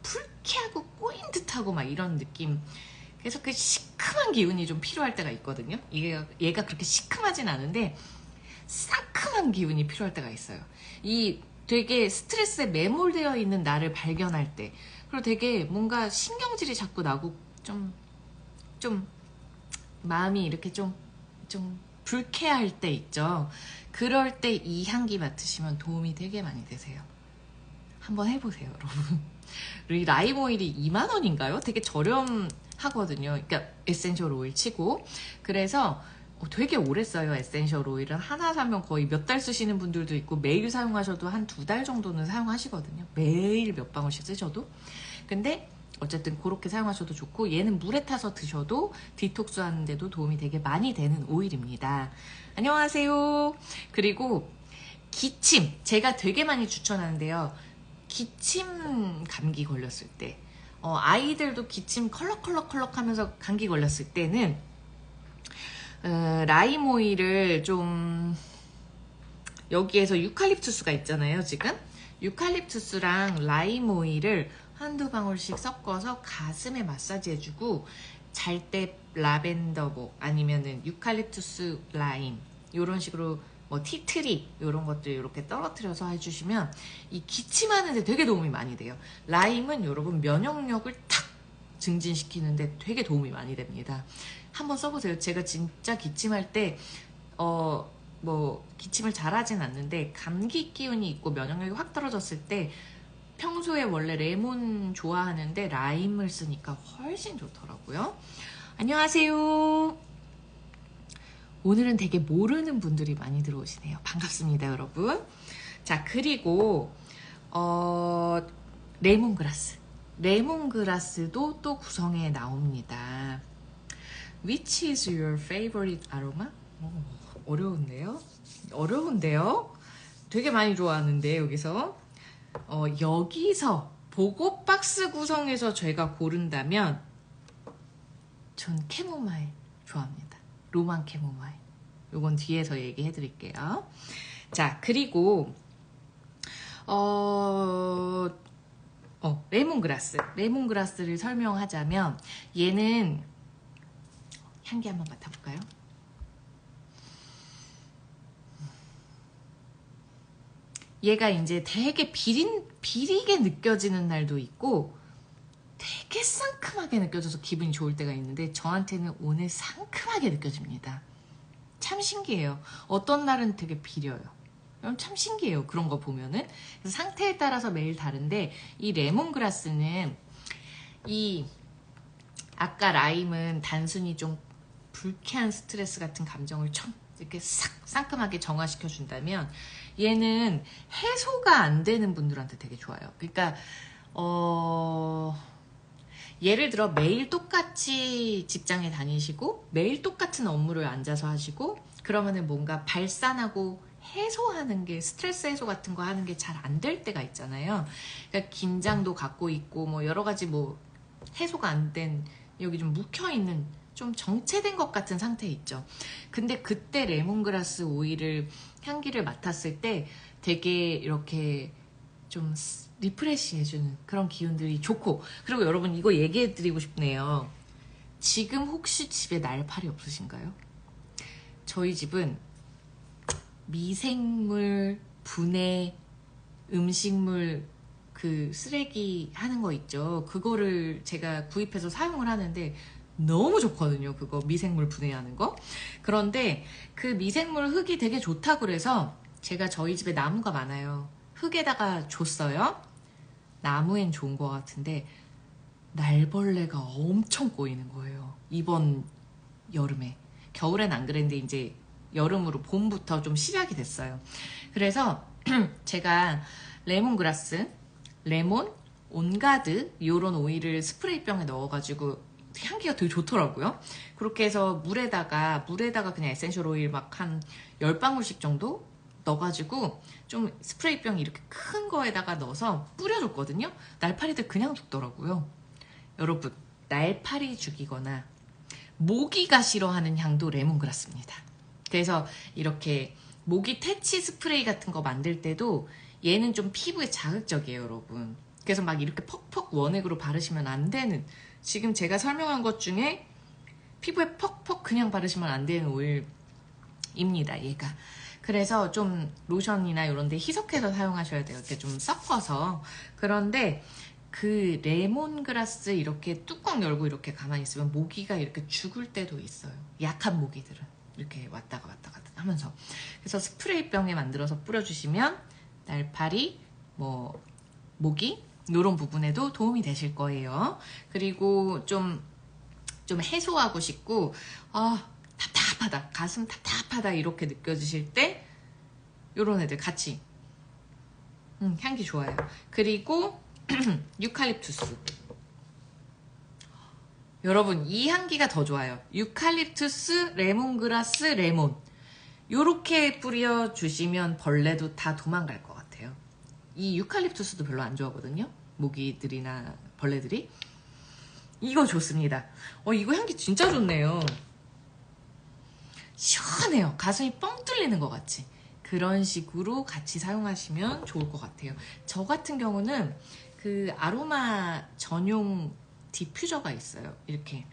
불쾌하고 꼬인 듯하고 막 이런 느낌. 그래서 그 시큼한 기운이 좀 필요할 때가 있거든요. 얘가 그렇게 시큼하진 않은데 상큼한 기운이 필요할 때가 있어요. 이 되게 스트레스에 매몰되어 있는 나를 발견할 때, 그리고 되게 뭔가 신경질이 자꾸 나고 좀 마음이 이렇게 좀 불쾌할 때 있죠. 그럴 때 이 향기 맡으시면 도움이 되게 많이 되세요. 한번 해보세요, 여러분. 이 라임 오일이 2만 원인가요? 되게 저렴하거든요. 그러니까 에센셜 오일 치고. 그래서 되게 오래 써요. 에센셜 오일은 하나 사면 거의 몇 달 쓰시는 분들도 있고 매일 사용하셔도 한 2달 정도는 사용하시거든요. 매일 몇 방울씩 쓰셔도. 근데 어쨌든 그렇게 사용하셔도 좋고, 얘는 물에 타서 드셔도 디톡스 하는데도 도움이 되게 많이 되는 오일입니다. 안녕하세요. 그리고 기침, 제가 되게 많이 추천하는데요. 기침 감기 걸렸을 때, 아이들도 기침 컬럭컬럭 하면서 감기 걸렸을 때는 라임 오일을 좀, 여기에서 유칼립투스가 있잖아요, 지금. 유칼립투스랑 라임 오일을 한두 방울씩 섞어서 가슴에 마사지 해주고, 잘 때 라벤더 뭐 아니면은 유칼립투스 라임 이런 식으로 뭐 티트리 이런 것들 이렇게 떨어뜨려서 해주시면 이 기침하는데 되게 도움이 많이 돼요. 라임은 여러분 면역력을 탁 증진시키는데 되게 도움이 많이 됩니다. 한번 써보세요. 제가 진짜 기침할 때 뭐 기침을 잘하진 않는데 감기 기운이 있고 면역력이 확 떨어졌을 때 평소에 원래 레몬 좋아하는데 라임을 쓰니까 훨씬 좋더라고요. 안녕하세요. 오늘은 되게 모르는 분들이 많이 들어오시네요. 반갑습니다, 여러분. 자, 그리고 레몬그라스도 또 구성에 나옵니다. Which is your favorite aroma? 어려운데요? 되게 많이 좋아하는데 여기서 보고 박스 구성에서 제가 고른다면 전 캐모마일 좋아합니다. 로만 캐모마일. 요건 뒤에서 얘기해 드릴게요. 자, 그리고 레몬그라스를 설명하자면 얘는 향기 한번 맡아볼까요? 얘가 이제 되게 비리게 느껴지는 날도 있고 되게 상큼하게 느껴져서 기분이 좋을 때가 있는데 저한테는 오늘 상큼하게 느껴집니다. 참 신기해요. 어떤 날은 되게 비려요. 참 신기해요. 그런 거 보면은. 그래서 상태에 따라서 매일 다른데 이 레몬그라스는 아까 라임은 단순히 좀 불쾌한 스트레스 같은 감정을 이렇게 싹 상큼하게 정화시켜 준다면 얘는 해소가 안 되는 분들한테 되게 좋아요. 그러니까 예를 들어 매일 똑같이 직장에 다니시고 매일 똑같은 업무를 앉아서 하시고 그러면은 뭔가 발산하고 해소하는 게 스트레스 해소 같은 거 하는 게 잘 안 될 때가 있잖아요. 그러니까 긴장도 갖고 있고 뭐 여러 가지 뭐 해소가 안 된 여기 좀 묵혀 있는 좀 정체된 것 같은 상태 있죠. 근데 그때 레몬그라스 오일을 향기를 맡았을 때 되게 이렇게 좀 리프레시 해주는 그런 기운들이 좋고, 그리고 여러분 이거 얘기해 드리고 싶네요. 지금 혹시 집에 날파리 없으신가요? 저희 집은 미생물 분해 음식물 그 쓰레기 하는 거 있죠. 그거를 제가 구입해서 사용을 하는데 너무 좋거든요. 그거 미생물 분해하는 거. 그런데 그 미생물 흙이 되게 좋다고 그래서 제가 저희 집에 나무가 많아요. 흙에다가 줬어요. 나무엔 좋은 것 같은데 날벌레가 엄청 꼬이는 거예요. 이번 여름에. 겨울엔 안 그랬는데 이제 여름으로 봄부터 좀 시작이 됐어요. 그래서 제가 레몬그라스, 레몬, 온가드 요런 오일을 스프레이병에 넣어가지고 향기가 되게 좋더라고요. 그렇게 해서 물에다가 그냥 에센셜 오일 막 한 10방울씩 정도 넣어가지고 좀 스프레이병 이렇게 큰 거에다가 넣어서 뿌려줬거든요. 날파리들 그냥 죽더라고요. 여러분, 날파리 죽이거나 모기가 싫어하는 향도 레몬그라스입니다. 그래서 이렇게 모기 퇴치 스프레이 같은 거 만들 때도 얘는 좀 피부에 자극적이에요, 여러분. 그래서 막 이렇게 퍽퍽 원액으로 바르시면 안 되는, 지금 제가 설명한 것 중에 피부에 퍽퍽 그냥 바르시면 안 되는 오일입니다, 얘가. 그래서 좀 로션이나 이런 데 희석해서 사용하셔야 돼요. 이렇게 좀 섞어서. 그런데 그 레몬그라스 이렇게 뚜껑 열고 이렇게 가만히 있으면 모기가 이렇게 죽을 때도 있어요. 약한 모기들은 이렇게 왔다가 갔다 하면서. 그래서 스프레이병에 만들어서 뿌려주시면 날파리, 뭐 모기 이런 부분에도 도움이 되실 거예요. 그리고 좀 해소하고 싶고 답답하다, 가슴 답답하다 이렇게 느껴지실 때 이런 애들 같이 향기 좋아요. 그리고 유칼립투스. 여러분, 이 향기가 더 좋아요. 유칼립투스, 레몬그라스, 레몬 요렇게 뿌려주시면 벌레도 다 도망갈 것 같아요. 이 유칼립투스도 별로 안 좋아하거든요, 모기들이나 벌레들이. 이거 좋습니다. 이거 향기 진짜 좋네요. 시원해요. 가슴이 뻥 뚫리는 것 같이. 그런 식으로 같이 사용하시면 좋을 것 같아요. 저 같은 경우는 그 아로마 전용 디퓨저가 있어요. 이렇게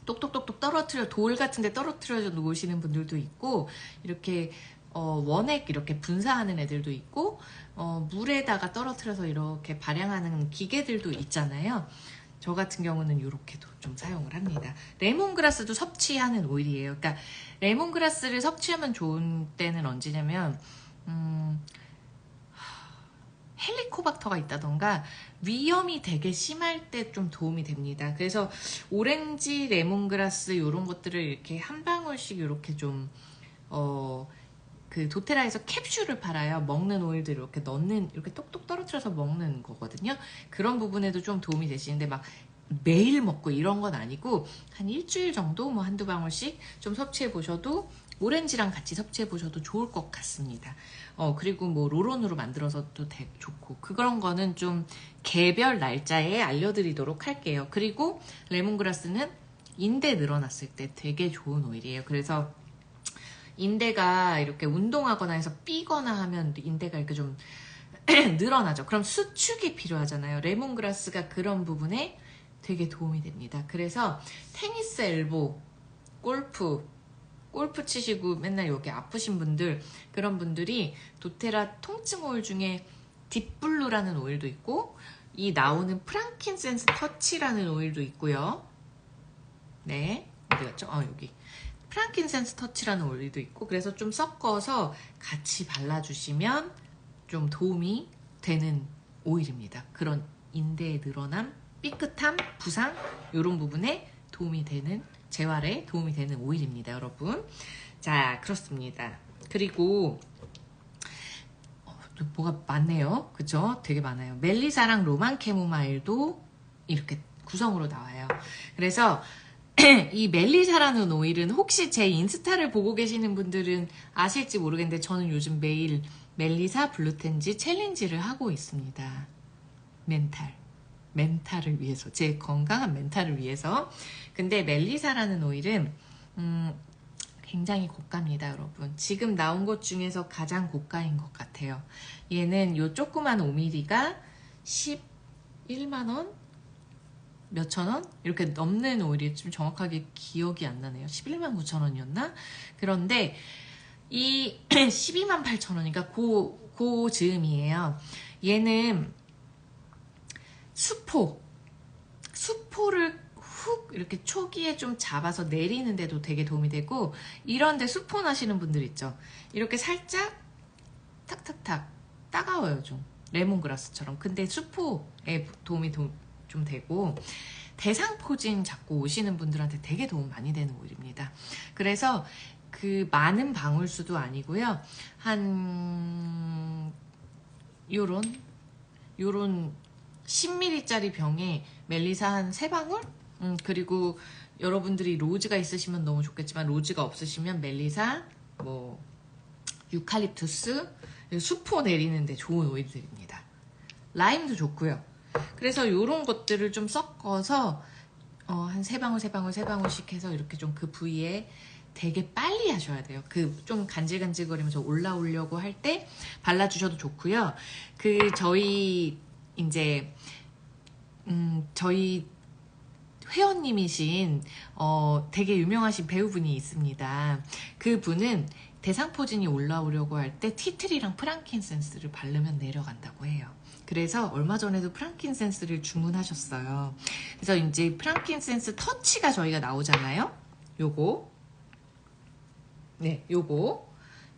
똑똑똑똑 떨어뜨려, 돌 같은 데 떨어뜨려 놓으시는 분들도 있고, 이렇게 원액 이렇게 분사하는 애들도 있고, 물에다가 떨어뜨려서 이렇게 발향하는 기계들도 있잖아요. 저 같은 경우는 이렇게도 좀 사용을 합니다. 레몬그라스도 섭취하는 오일이에요. 그러니까 레몬그라스를 섭취하면 좋은 때는 언제냐면 헬리코박터가 있다던가 위염이 되게 심할 때 좀 도움이 됩니다. 그래서 오렌지, 레몬그라스 이런 것들을 이렇게 한 방울씩 이렇게 좀 그 도테라에서 캡슐을 팔아요. 먹는 오일들 이렇게 넣는, 이렇게 똑똑 떨어뜨려서 먹는 거거든요. 그런 부분에도 좀 도움이 되시는데 막 매일 먹고 이런 건 아니고 한 일주일 정도 뭐 한두 방울씩 좀 섭취해 보셔도, 오렌지랑 같이 섭취해 보셔도 좋을 것 같습니다. 그리고 뭐 로론으로 만들어서도 좋고, 그런 거는 좀 개별 날짜에 알려드리도록 할게요. 그리고 레몬그라스는 인대 늘어났을 때 되게 좋은 오일이에요. 그래서 인대가 이렇게 운동하거나 해서 삐거나 하면 인대가 이렇게 좀 늘어나죠. 그럼 수축이 필요하잖아요. 레몬그라스가 그런 부분에 되게 도움이 됩니다. 그래서 테니스 엘보, 골프 치시고 맨날 여기 아프신 분들, 그런 분들이 도테라 통증 오일 중에 딥블루라는 오일도 있고, 이 나오는 프랑킨센스 터치라는 오일도 있고요. 네, 어디 갔죠? 여기 프랑킨센스 터치라는 오일도 있고, 그래서 좀 섞어서 같이 발라주시면 좀 도움이 되는 오일입니다. 그런 인대의 늘어남, 삐끗함, 부상 이런 부분에 도움이 되는, 재활에 도움이 되는 오일입니다, 여러분. 자, 그렇습니다. 그리고 뭐가 많네요. 그죠? 되게 많아요. 멜리사랑 로만 캐모마일도 이렇게 구성으로 나와요. 그래서 이 멜리사라는 오일은 혹시 제 인스타를 보고 계시는 분들은 아실지 모르겠는데, 저는 요즘 매일 멜리사 블루텐지 챌린지를 하고 있습니다. 멘탈을 위해서, 제 건강한 멘탈을 위해서. 근데 멜리사라는 오일은 굉장히 고가입니다, 여러분. 지금 나온 것 중에서 가장 고가인 것 같아요. 얘는 요 조그만 5mm가 11만원? 몇천원? 이렇게 넘는 오일이 좀 정확하게 기억이 안 나네요. 11만 9천원이었나? 그런데 이 12만 8천원이니까 그 즈음이에요. 얘는 수포를 훅 이렇게 초기에 좀 잡아서 내리는데도 되게 도움이 되고, 이런데 수포 나시는 분들 있죠. 이렇게 살짝 탁탁탁 따가워요, 좀 레몬그라스처럼. 근데 수포에 도움이 좀 되고, 대상포진 잡고 오시는 분들한테 되게 도움 많이 되는 오일입니다. 그래서 그 그 많은 방울수도 아니고요. 한 요런 10ml짜리 병에 멜리사 한 3방울? 그리고 여러분들이 로즈가 있으시면 너무 좋겠지만 로즈가 없으시면 멜리사, 뭐 유칼립투스, 수포 내리는데 좋은 오일들입니다. 라임도 좋고요. 그래서 요런 것들을 좀 섞어서 한 3방울씩 해서 이렇게 좀 그 부위에 되게 빨리 하셔야 돼요. 그 좀 간질간질거리면서 올라오려고 할 때 발라주셔도 좋고요. 그 저희 이제 저희 회원님이신 되게 유명하신 배우분이 있습니다. 그분은 대상포진이 올라오려고 할 때 티트리랑 프랑킨센스를 바르면 내려간다고 해요. 그래서 얼마 전에도 프랑킨센스를 주문하셨어요. 그래서 이제 프랑킨센스 터치가 저희가 나오잖아요.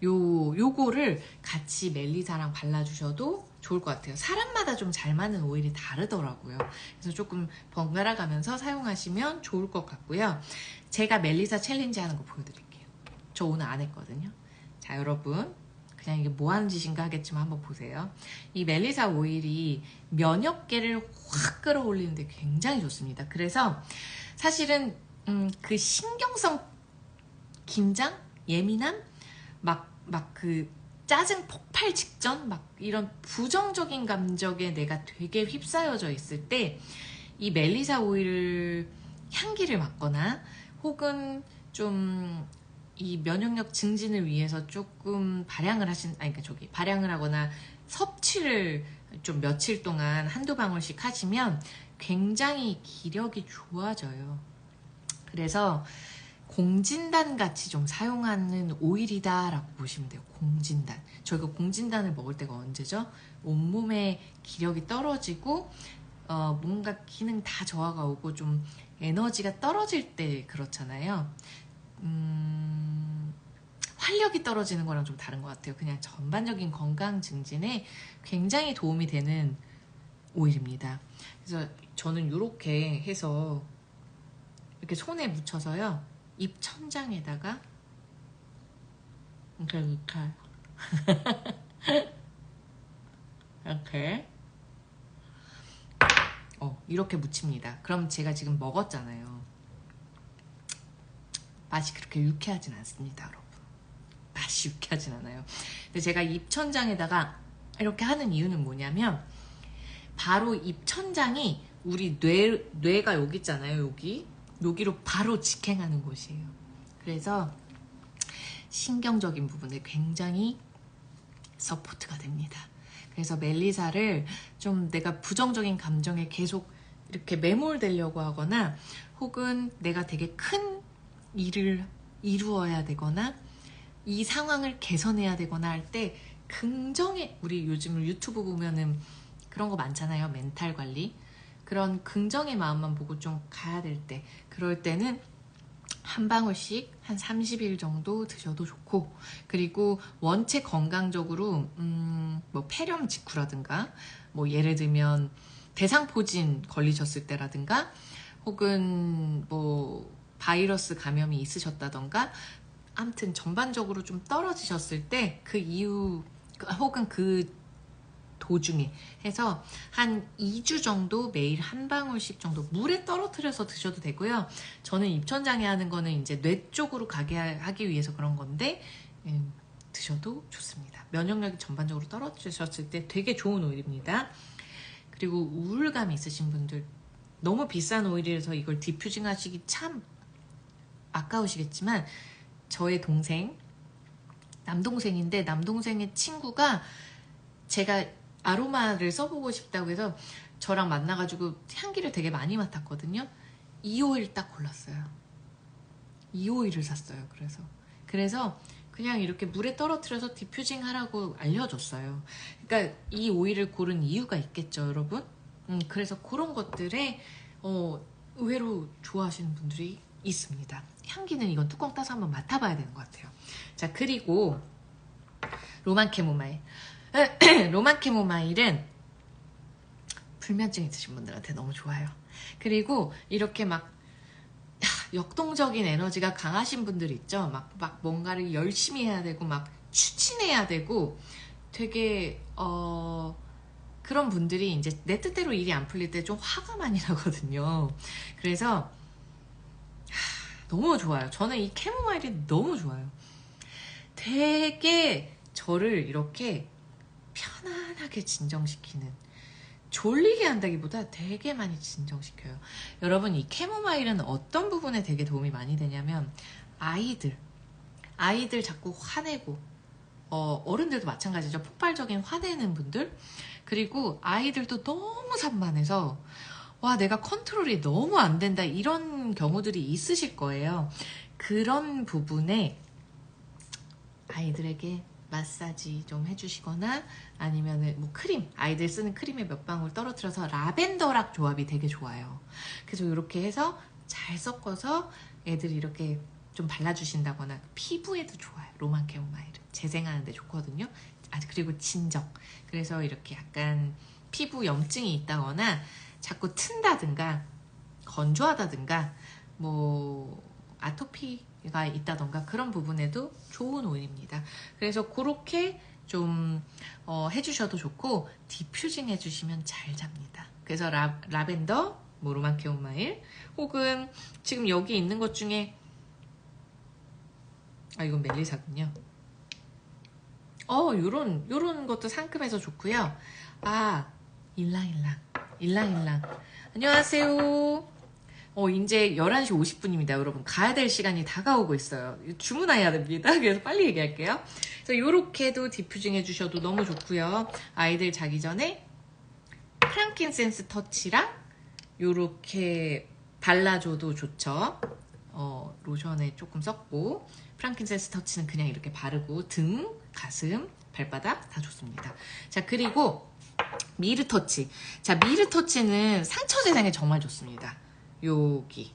요거를 같이 멜리사랑 발라주셔도 좋을 것 같아요. 사람마다 좀 잘 맞는 오일이 다르더라고요. 그래서 조금 번갈아 가면서 사용하시면 좋을 것 같고요. 제가 멜리사 챌린지 하는 거 보여드릴게요. 저 오늘 안 했거든요. 자, 여러분 그냥 이게 뭐 하는 짓인가 하겠지만 한번 보세요. 이 멜리사 오일이 면역계를 확 끌어올리는데 굉장히 좋습니다. 그래서 사실은 그 신경성 긴장, 예민함, 막 그 짜증 폭발 직전, 막 이런 부정적인 감정에 내가 되게 휩싸여져 있을 때 이 멜리사 오일 향기를 맡거나 혹은 좀 이 면역력 증진을 위해서 조금 발양을 하거나 섭취를 좀 며칠 동안 한두 방울씩 하시면 굉장히 기력이 좋아져요. 그래서 공진단 같이 좀 사용하는 오일이다 라고 보시면 돼요. 공진단. 저희가 공진단을 먹을 때가 언제죠? 온몸의 기력이 떨어지고 뭔가 기능 다 저하가 오고 좀 에너지가 떨어질 때 그렇잖아요. 활력이 떨어지는 거랑 좀 다른 것 같아요. 그냥 전반적인 건강 증진에 굉장히 도움이 되는 오일입니다. 그래서 저는 이렇게 해서 이렇게 손에 묻혀서요. 입 천장에다가 이렇게 묻힙니다. 그럼 제가 지금 먹었잖아요. 맛이 그렇게 유쾌하진 않습니다, 여러분. 맛이 유쾌하진 않아요. 근데 제가 입 천장에다가 이렇게 하는 이유는 뭐냐면 바로 입 천장이 우리 뇌가 여기 있잖아요. 여기로 바로 직행하는 곳이에요. 그래서 신경적인 부분에 굉장히 서포트가 됩니다. 그래서 멜리사를 좀 내가 부정적인 감정에 계속 이렇게 매몰되려고 하거나 혹은 내가 되게 큰 일을 이루어야 되거나 이 상황을 개선해야 되거나 할 때 긍정의, 우리 요즘 유튜브 보면은 그런 거 많잖아요. 멘탈 관리. 그런 긍정의 마음만 보고 좀 가야 될 때, 그럴 때는 한 방울씩 한 30일 정도 드셔도 좋고, 그리고 원체 건강적으로 뭐 폐렴 직후라든가 뭐 예를 들면 대상포진 걸리셨을 때라든가 혹은 뭐 바이러스 감염이 있으셨다던가 아무튼 전반적으로 좀 떨어지셨을 때 그 이유 혹은 그 도중에 해서 한 2주 정도 매일 한 방울씩 정도 물에 떨어뜨려서 드셔도 되고요. 저는 입천장에 하는 거는 이제 뇌 쪽으로 가게 하기 위해서 그런 건데 드셔도 좋습니다. 면역력이 전반적으로 떨어지셨을 때 되게 좋은 오일입니다. 그리고 우울감이 있으신 분들, 너무 비싼 오일이라서 이걸 디퓨징 하시기 참 아까우시겠지만 저의 동생, 남동생인데 남동생의 친구가 제가 아로마를 써보고 싶다고 해서 저랑 만나가지고 향기를 되게 많이 맡았거든요. 이 오일 딱 골랐어요. 이 오일을 샀어요. 그래서 그냥 이렇게 물에 떨어뜨려서 디퓨징 하라고 알려줬어요. 그러니까 이 오일을 고른 이유가 있겠죠, 여러분? 그래서 그런 것들에 의외로 좋아하시는 분들이 있습니다. 향기는 이건 뚜껑 따서 한번 맡아봐야 되는 것 같아요. 자, 그리고 로만 캐모마일. 로만 캐모마일은 불면증 있으신 분들한테 너무 좋아요. 그리고 이렇게 막 역동적인 에너지가 강하신 분들 있죠. 막 뭔가를 열심히 해야 되고 막 추진해야 되고 되게 그런 분들이 이제 내 뜻대로 일이 안 풀릴 때 좀 화가 많이 나거든요. 그래서 너무 좋아요. 저는 이 캐모마일이 너무 좋아요. 되게 저를 이렇게 편안하게 진정시키는, 졸리게 한다기보다 되게 많이 진정시켜요. 여러분, 이 캐모마일은 어떤 부분에 되게 도움이 많이 되냐면 아이들 자꾸 화내고 어른들도 마찬가지죠. 폭발적인 화내는 분들, 그리고 아이들도 너무 산만해서 와, 내가 컨트롤이 너무 안 된다, 이런 경우들이 있으실 거예요. 그런 부분에 아이들에게 마사지 좀 해주시거나 아니면은 뭐 크림, 아이들 쓰는 크림에 몇 방울 떨어뜨려서 라벤더락 조합이 되게 좋아요. 그래서 이렇게 해서 잘 섞어서 애들이 이렇게 좀 발라주신다거나, 피부에도 좋아요. 로만 캐모마일은 재생하는데 좋거든요. 그리고 진정. 그래서 이렇게 약간 피부 염증이 있다거나 자꾸 튼다든가 건조하다든가 뭐 아토피가 있다던가 그런 부분에도 좋은 오일입니다. 그래서 그렇게 좀 해주셔도 좋고, 디퓨징 해주시면 잘 잡니다. 그래서 라벤더, 뭐 로만 캐모마일, 혹은 지금 여기 있는 것 중에 이건 멜리사군요. 요런 것도 상큼해서 좋고요. 일랑일랑. 안녕하세요. 이제 11시 50분입니다. 여러분, 가야 될 시간이 다가오고 있어요. 주문해야 됩니다. 그래서 빨리 얘기할게요. 그래서 요렇게도 디퓨징 해주셔도 너무 좋고요. 아이들 자기 전에 프랑킨센스 터치랑 요렇게 발라줘도 좋죠. 로션에 조금 섞고, 프랑킨센스 터치는 그냥 이렇게 바르고 등, 가슴, 발바닥 다 좋습니다. 자, 그리고 미르 터치. 자, 미르 터치는 상처 재생에 정말 좋습니다. 여기,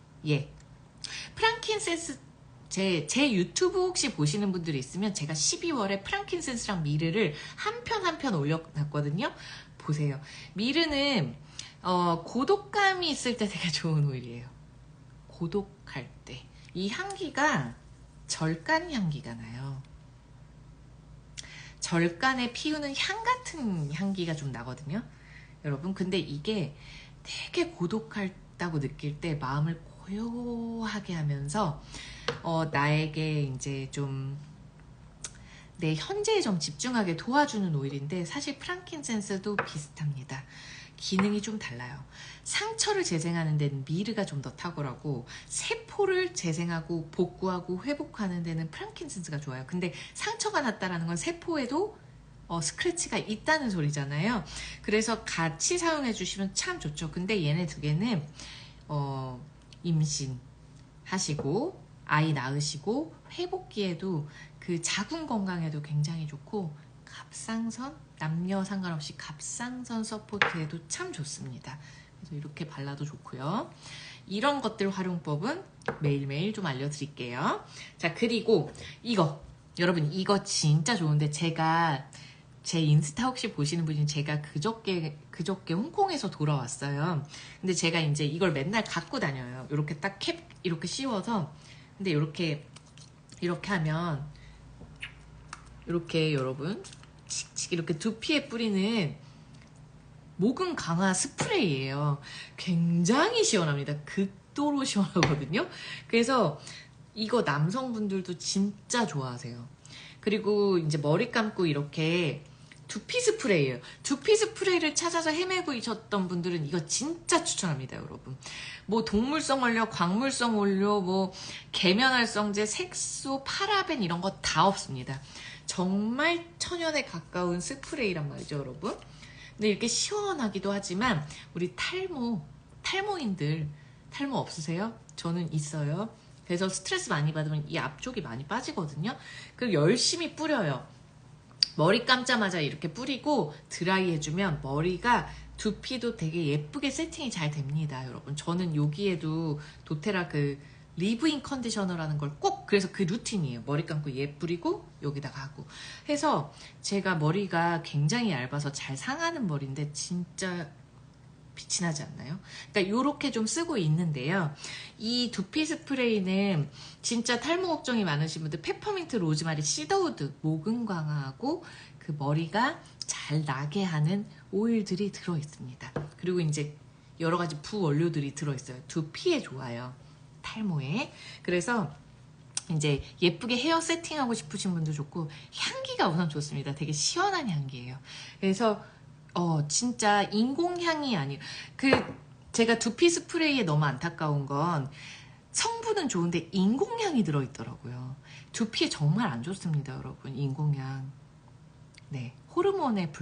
프랑킨센스, 제 유튜브 혹시 보시는 분들이 있으면 제가 12월에 프랑킨센스랑 미르를 한 편 올려놨거든요. 보세요. 미르는 고독감이 있을 때 되게 좋은 오일이에요. 고독할 때 이 향기가 절간 향기가 나요. 절간에 피우는 향 같은 향기가 좀 나거든요, 여러분. 근데 이게 되게 고독하다고 느낄 때 마음을 고요하게 하면서 나에게 이제 좀 내 현재에 좀 집중하게 도와주는 오일인데, 사실 프랑킨센스도 비슷합니다. 기능이 좀 달라요. 상처를 재생하는 데는 미르가 좀 더 탁월하고, 세포를 재생하고 복구하고 회복하는 데는 프랑킨센스가 좋아요. 근데 상처가 났다는 건 세포에도 스크래치가 있다는 소리잖아요. 그래서 같이 사용해 주시면 참 좋죠. 근데 얘네 두 개는 임신하시고 아이 낳으시고 회복기에도, 그 자궁 건강에도 굉장히 좋고, 갑상선, 남녀 상관없이 갑상선 서포트에도 참 좋습니다. 그래서 이렇게 발라도 좋고요. 이런 것들 활용법은 매일매일 좀 알려드릴게요. 자, 그리고 여러분 이거 진짜 좋은데, 제가 제 인스타 혹시 보시는 분이, 제가 그저께 홍콩에서 돌아왔어요. 근데 제가 이제 이걸 맨날 갖고 다녀요. 이렇게 딱 캡 이렇게 씌워서. 근데 이렇게 하면 이렇게 여러분 칙칙 이렇게 두피에 뿌리는 모근 강화 스프레이예요. 굉장히 시원합니다. 극도로 시원하거든요. 그래서 이거 남성분들도 진짜 좋아하세요. 그리고 이제 머리 감고 이렇게 두피 스프레이예요. 두피 스프레이를 찾아서 헤매고 있었던 분들은 이거 진짜 추천합니다, 여러분. 뭐 동물성 원료, 광물성 원료, 뭐 계면활성제, 색소, 파라벤 이런 거 다 없습니다. 정말 천연에 가까운 스프레이란 말이죠, 여러분. 근데 이렇게 시원하기도 하지만, 우리 탈모인들 탈모 없으세요? 저는 있어요. 그래서 스트레스 많이 받으면 이 앞쪽이 많이 빠지거든요. 그리고 열심히 뿌려요. 머리 감자마자 이렇게 뿌리고 드라이 해주면 머리가, 두피도 되게 예쁘게 세팅이 잘 됩니다, 여러분. 저는 여기에도 도테라 그 리브인 컨디셔너라는 걸 꼭, 그래서 그 루틴이에요. 머리 감고 얘 뿌리고 여기다가 하고 해서, 제가 머리가 굉장히 얇아서 잘 상하는 머리인데 진짜 빛이 나지 않나요? 그러니까 요렇게 좀 쓰고 있는데요. 이 두피 스프레이는 진짜 탈모 걱정이 많으신 분들 페퍼민트, 로즈마리, 시더우드, 모근 강화하고 그 머리가 잘 나게 하는 오일들이 들어있습니다. 그리고 이제 여러 가지 부원료들이 들어있어요. 두피에 좋아요. 탈모에. 그래서 이제 예쁘게 헤어 세팅하고 싶으신 분도 좋고 향기가 우선 좋습니다. 되게 시원한 향기예요. 그래서 진짜 인공향이 아니에요. 제가 두피 스프레이에 너무 안타까운 건 성분은 좋은데 인공향이 들어있더라고요. 두피에 정말 안 좋습니다, 여러분. 인공향. 네, 호르몬의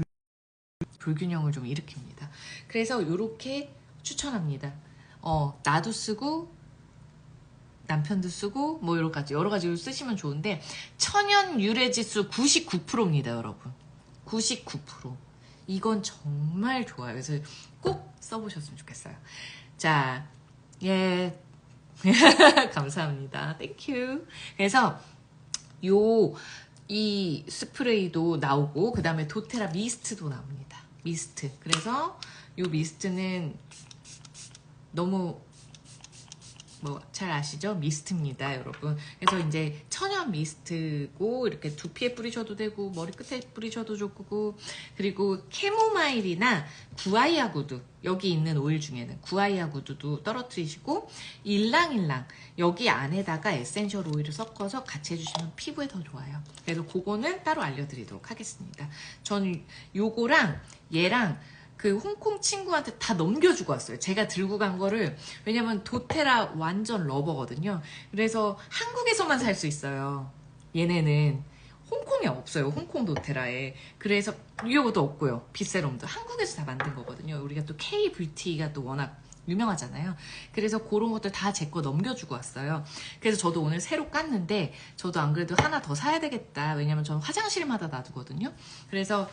불균형을 좀 일으킵니다. 그래서 이렇게 추천합니다. 나도 쓰고 남편도 쓰고 뭐 여러 가지 쓰시면 좋은데 천연 유래 지수 99%입니다, 여러분. 99%. 이건 정말 좋아요. 그래서 꼭 써보셨으면 좋겠어요. 자, 예. 감사합니다. 땡큐. 그래서 이 스프레이도 나오고 그 다음에 도테라 미스트도 나옵니다. 미스트. 그래서 이 미스트는 너무 잘 아시죠? 미스트입니다, 여러분. 그래서 이제 천연 미스트고 이렇게 두피에 뿌리셔도 되고 머리 끝에 뿌리셔도 좋고, 그리고 캐모마일이나 구아이아구두, 여기 있는 오일 중에는 구아이아구두도 떨어뜨리시고 일랑일랑 여기 안에다가 에센셜 오일을 섞어서 같이 해주시면 피부에 더 좋아요. 그래서 그거는 따로 알려드리도록 하겠습니다. 저는 요거랑 얘랑 그 홍콩 친구한테 다 넘겨주고 왔어요. 제가 들고 간 거를. 왜냐면 도테라 완전 러버거든요. 그래서 한국에서만 살 수 있어요. 얘네는 홍콩에 없어요. 홍콩 도테라에. 그래서 이거도 없고요. 빗세럼도 한국에서 다 만든 거거든요. 우리가 또 K-뷰티가 또 워낙 유명하잖아요. 그래서 그런 것들 다 제 거 넘겨주고 왔어요. 그래서 저도 오늘 새로 깠는데 저도 안 그래도 하나 더 사야 되겠다. 왜냐면 저는 화장실마다 놔두거든요. 그래서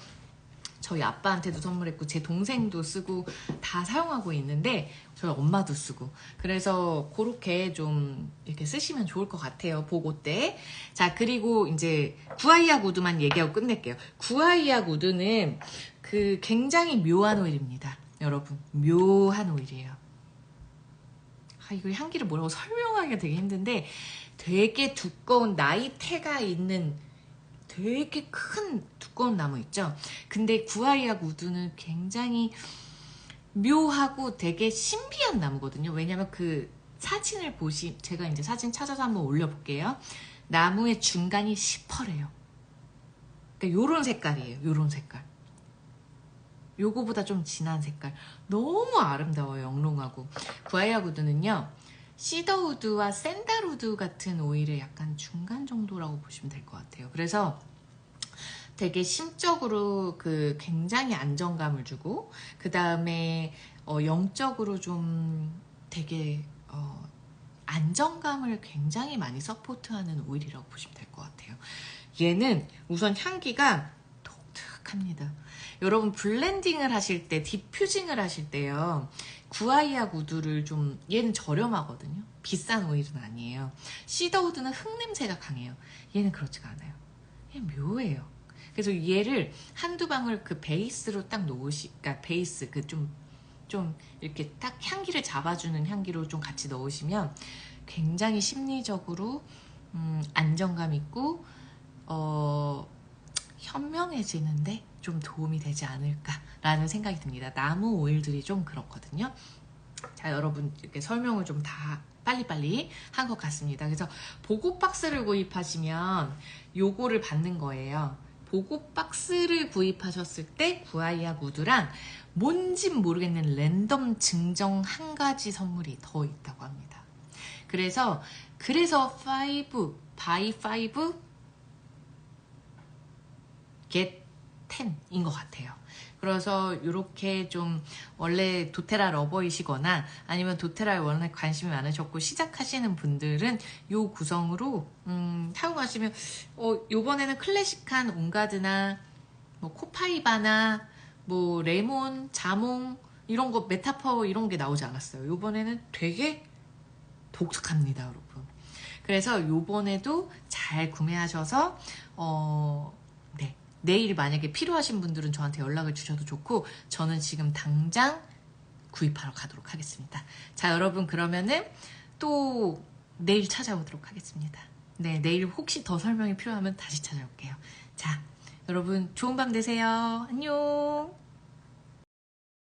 저희 아빠한테도 선물했고 제 동생도 쓰고 다 사용하고 있는데 저희 엄마도 쓰고, 그래서 그렇게 좀 이렇게 쓰시면 좋을 것 같아요, 보고 때. 자, 그리고 이제 구아이아 구두만 얘기하고 끝낼게요. 구아이아 구두는 굉장히 묘한 오일입니다, 여러분. 묘한 오일이에요. 이거 향기를 뭐라고 설명하기가 되게 힘든데 되게 두꺼운 나이테가 있는 되게 큰 두꺼운 나무 있죠. 근데 구아이아 구두는 굉장히 묘하고 되게 신비한 나무거든요. 왜냐면 그 사진을 제가 이제 사진 찾아서 한번 올려볼게요. 나무의 중간이 시퍼래요. 그러니까 요런 색깔이에요. 요런 색깔. 요거보다 좀 진한 색깔. 너무 아름다워요, 영롱하고. 구아이아 구두는요, 시더우드와 샌달우드 같은 오일의 약간 중간 정도라고 보시면 될 것 같아요. 그래서 되게 심적으로 굉장히 안정감을 주고, 그 다음에 영적으로 좀 되게 안정감을 굉장히 많이 서포트하는 오일이라고 보시면 될 것 같아요. 얘는 우선 향기가 독특합니다. 여러분 블렌딩을 하실 때, 디퓨징을 하실 때요, 구아이아 구두를 얘는 저렴하거든요. 비싼 오일은 아니에요. 시더우드는 흙냄새가 강해요. 얘는 그렇지가 않아요. 얘는 묘해요. 그래서 얘를 한두 방울 베이스로 딱 그러니까 베이스 좀 이렇게 딱 향기를 잡아주는 향기로 좀 같이 넣으시면 굉장히 심리적으로 안정감 있고 현명해지는데 좀 도움이 되지 않을까라는 생각이 듭니다. 나무 오일들이 좀 그렇거든요. 자, 여러분 이렇게 설명을 좀 다 빨리빨리 한 것 같습니다. 그래서 보고 박스를 구입하시면 요거를 받는 거예요. 보고 박스를 구입하셨을 때 구아이아 구두랑 뭔진 모르겠는 랜덤 증정 한 가지 선물이 더 있다고 합니다. 그래서 5 buy 5 get 10인 것 같아요. 그래서 이렇게 좀 원래 도테라 러버이시거나 아니면 도테라에 원래 관심이 많으셨고 시작하시는 분들은 이 구성으로 사용하시면 요번에는 클래식한 온가드나 뭐 코파이바나 뭐 레몬, 자몽 이런 거, 메타파워 이런 게 나오지 않았어요. 요번에는 되게 독특합니다, 여러분. 그래서 요번에도 잘 구매하셔서 네, 내일 만약에 필요하신 분들은 저한테 연락을 주셔도 좋고, 저는 지금 당장 구입하러 가도록 하겠습니다. 자, 여러분 그러면은 또 내일 찾아오도록 하겠습니다. 네, 내일 혹시 더 설명이 필요하면 다시 찾아올게요. 자, 여러분 좋은 밤 되세요. 안녕.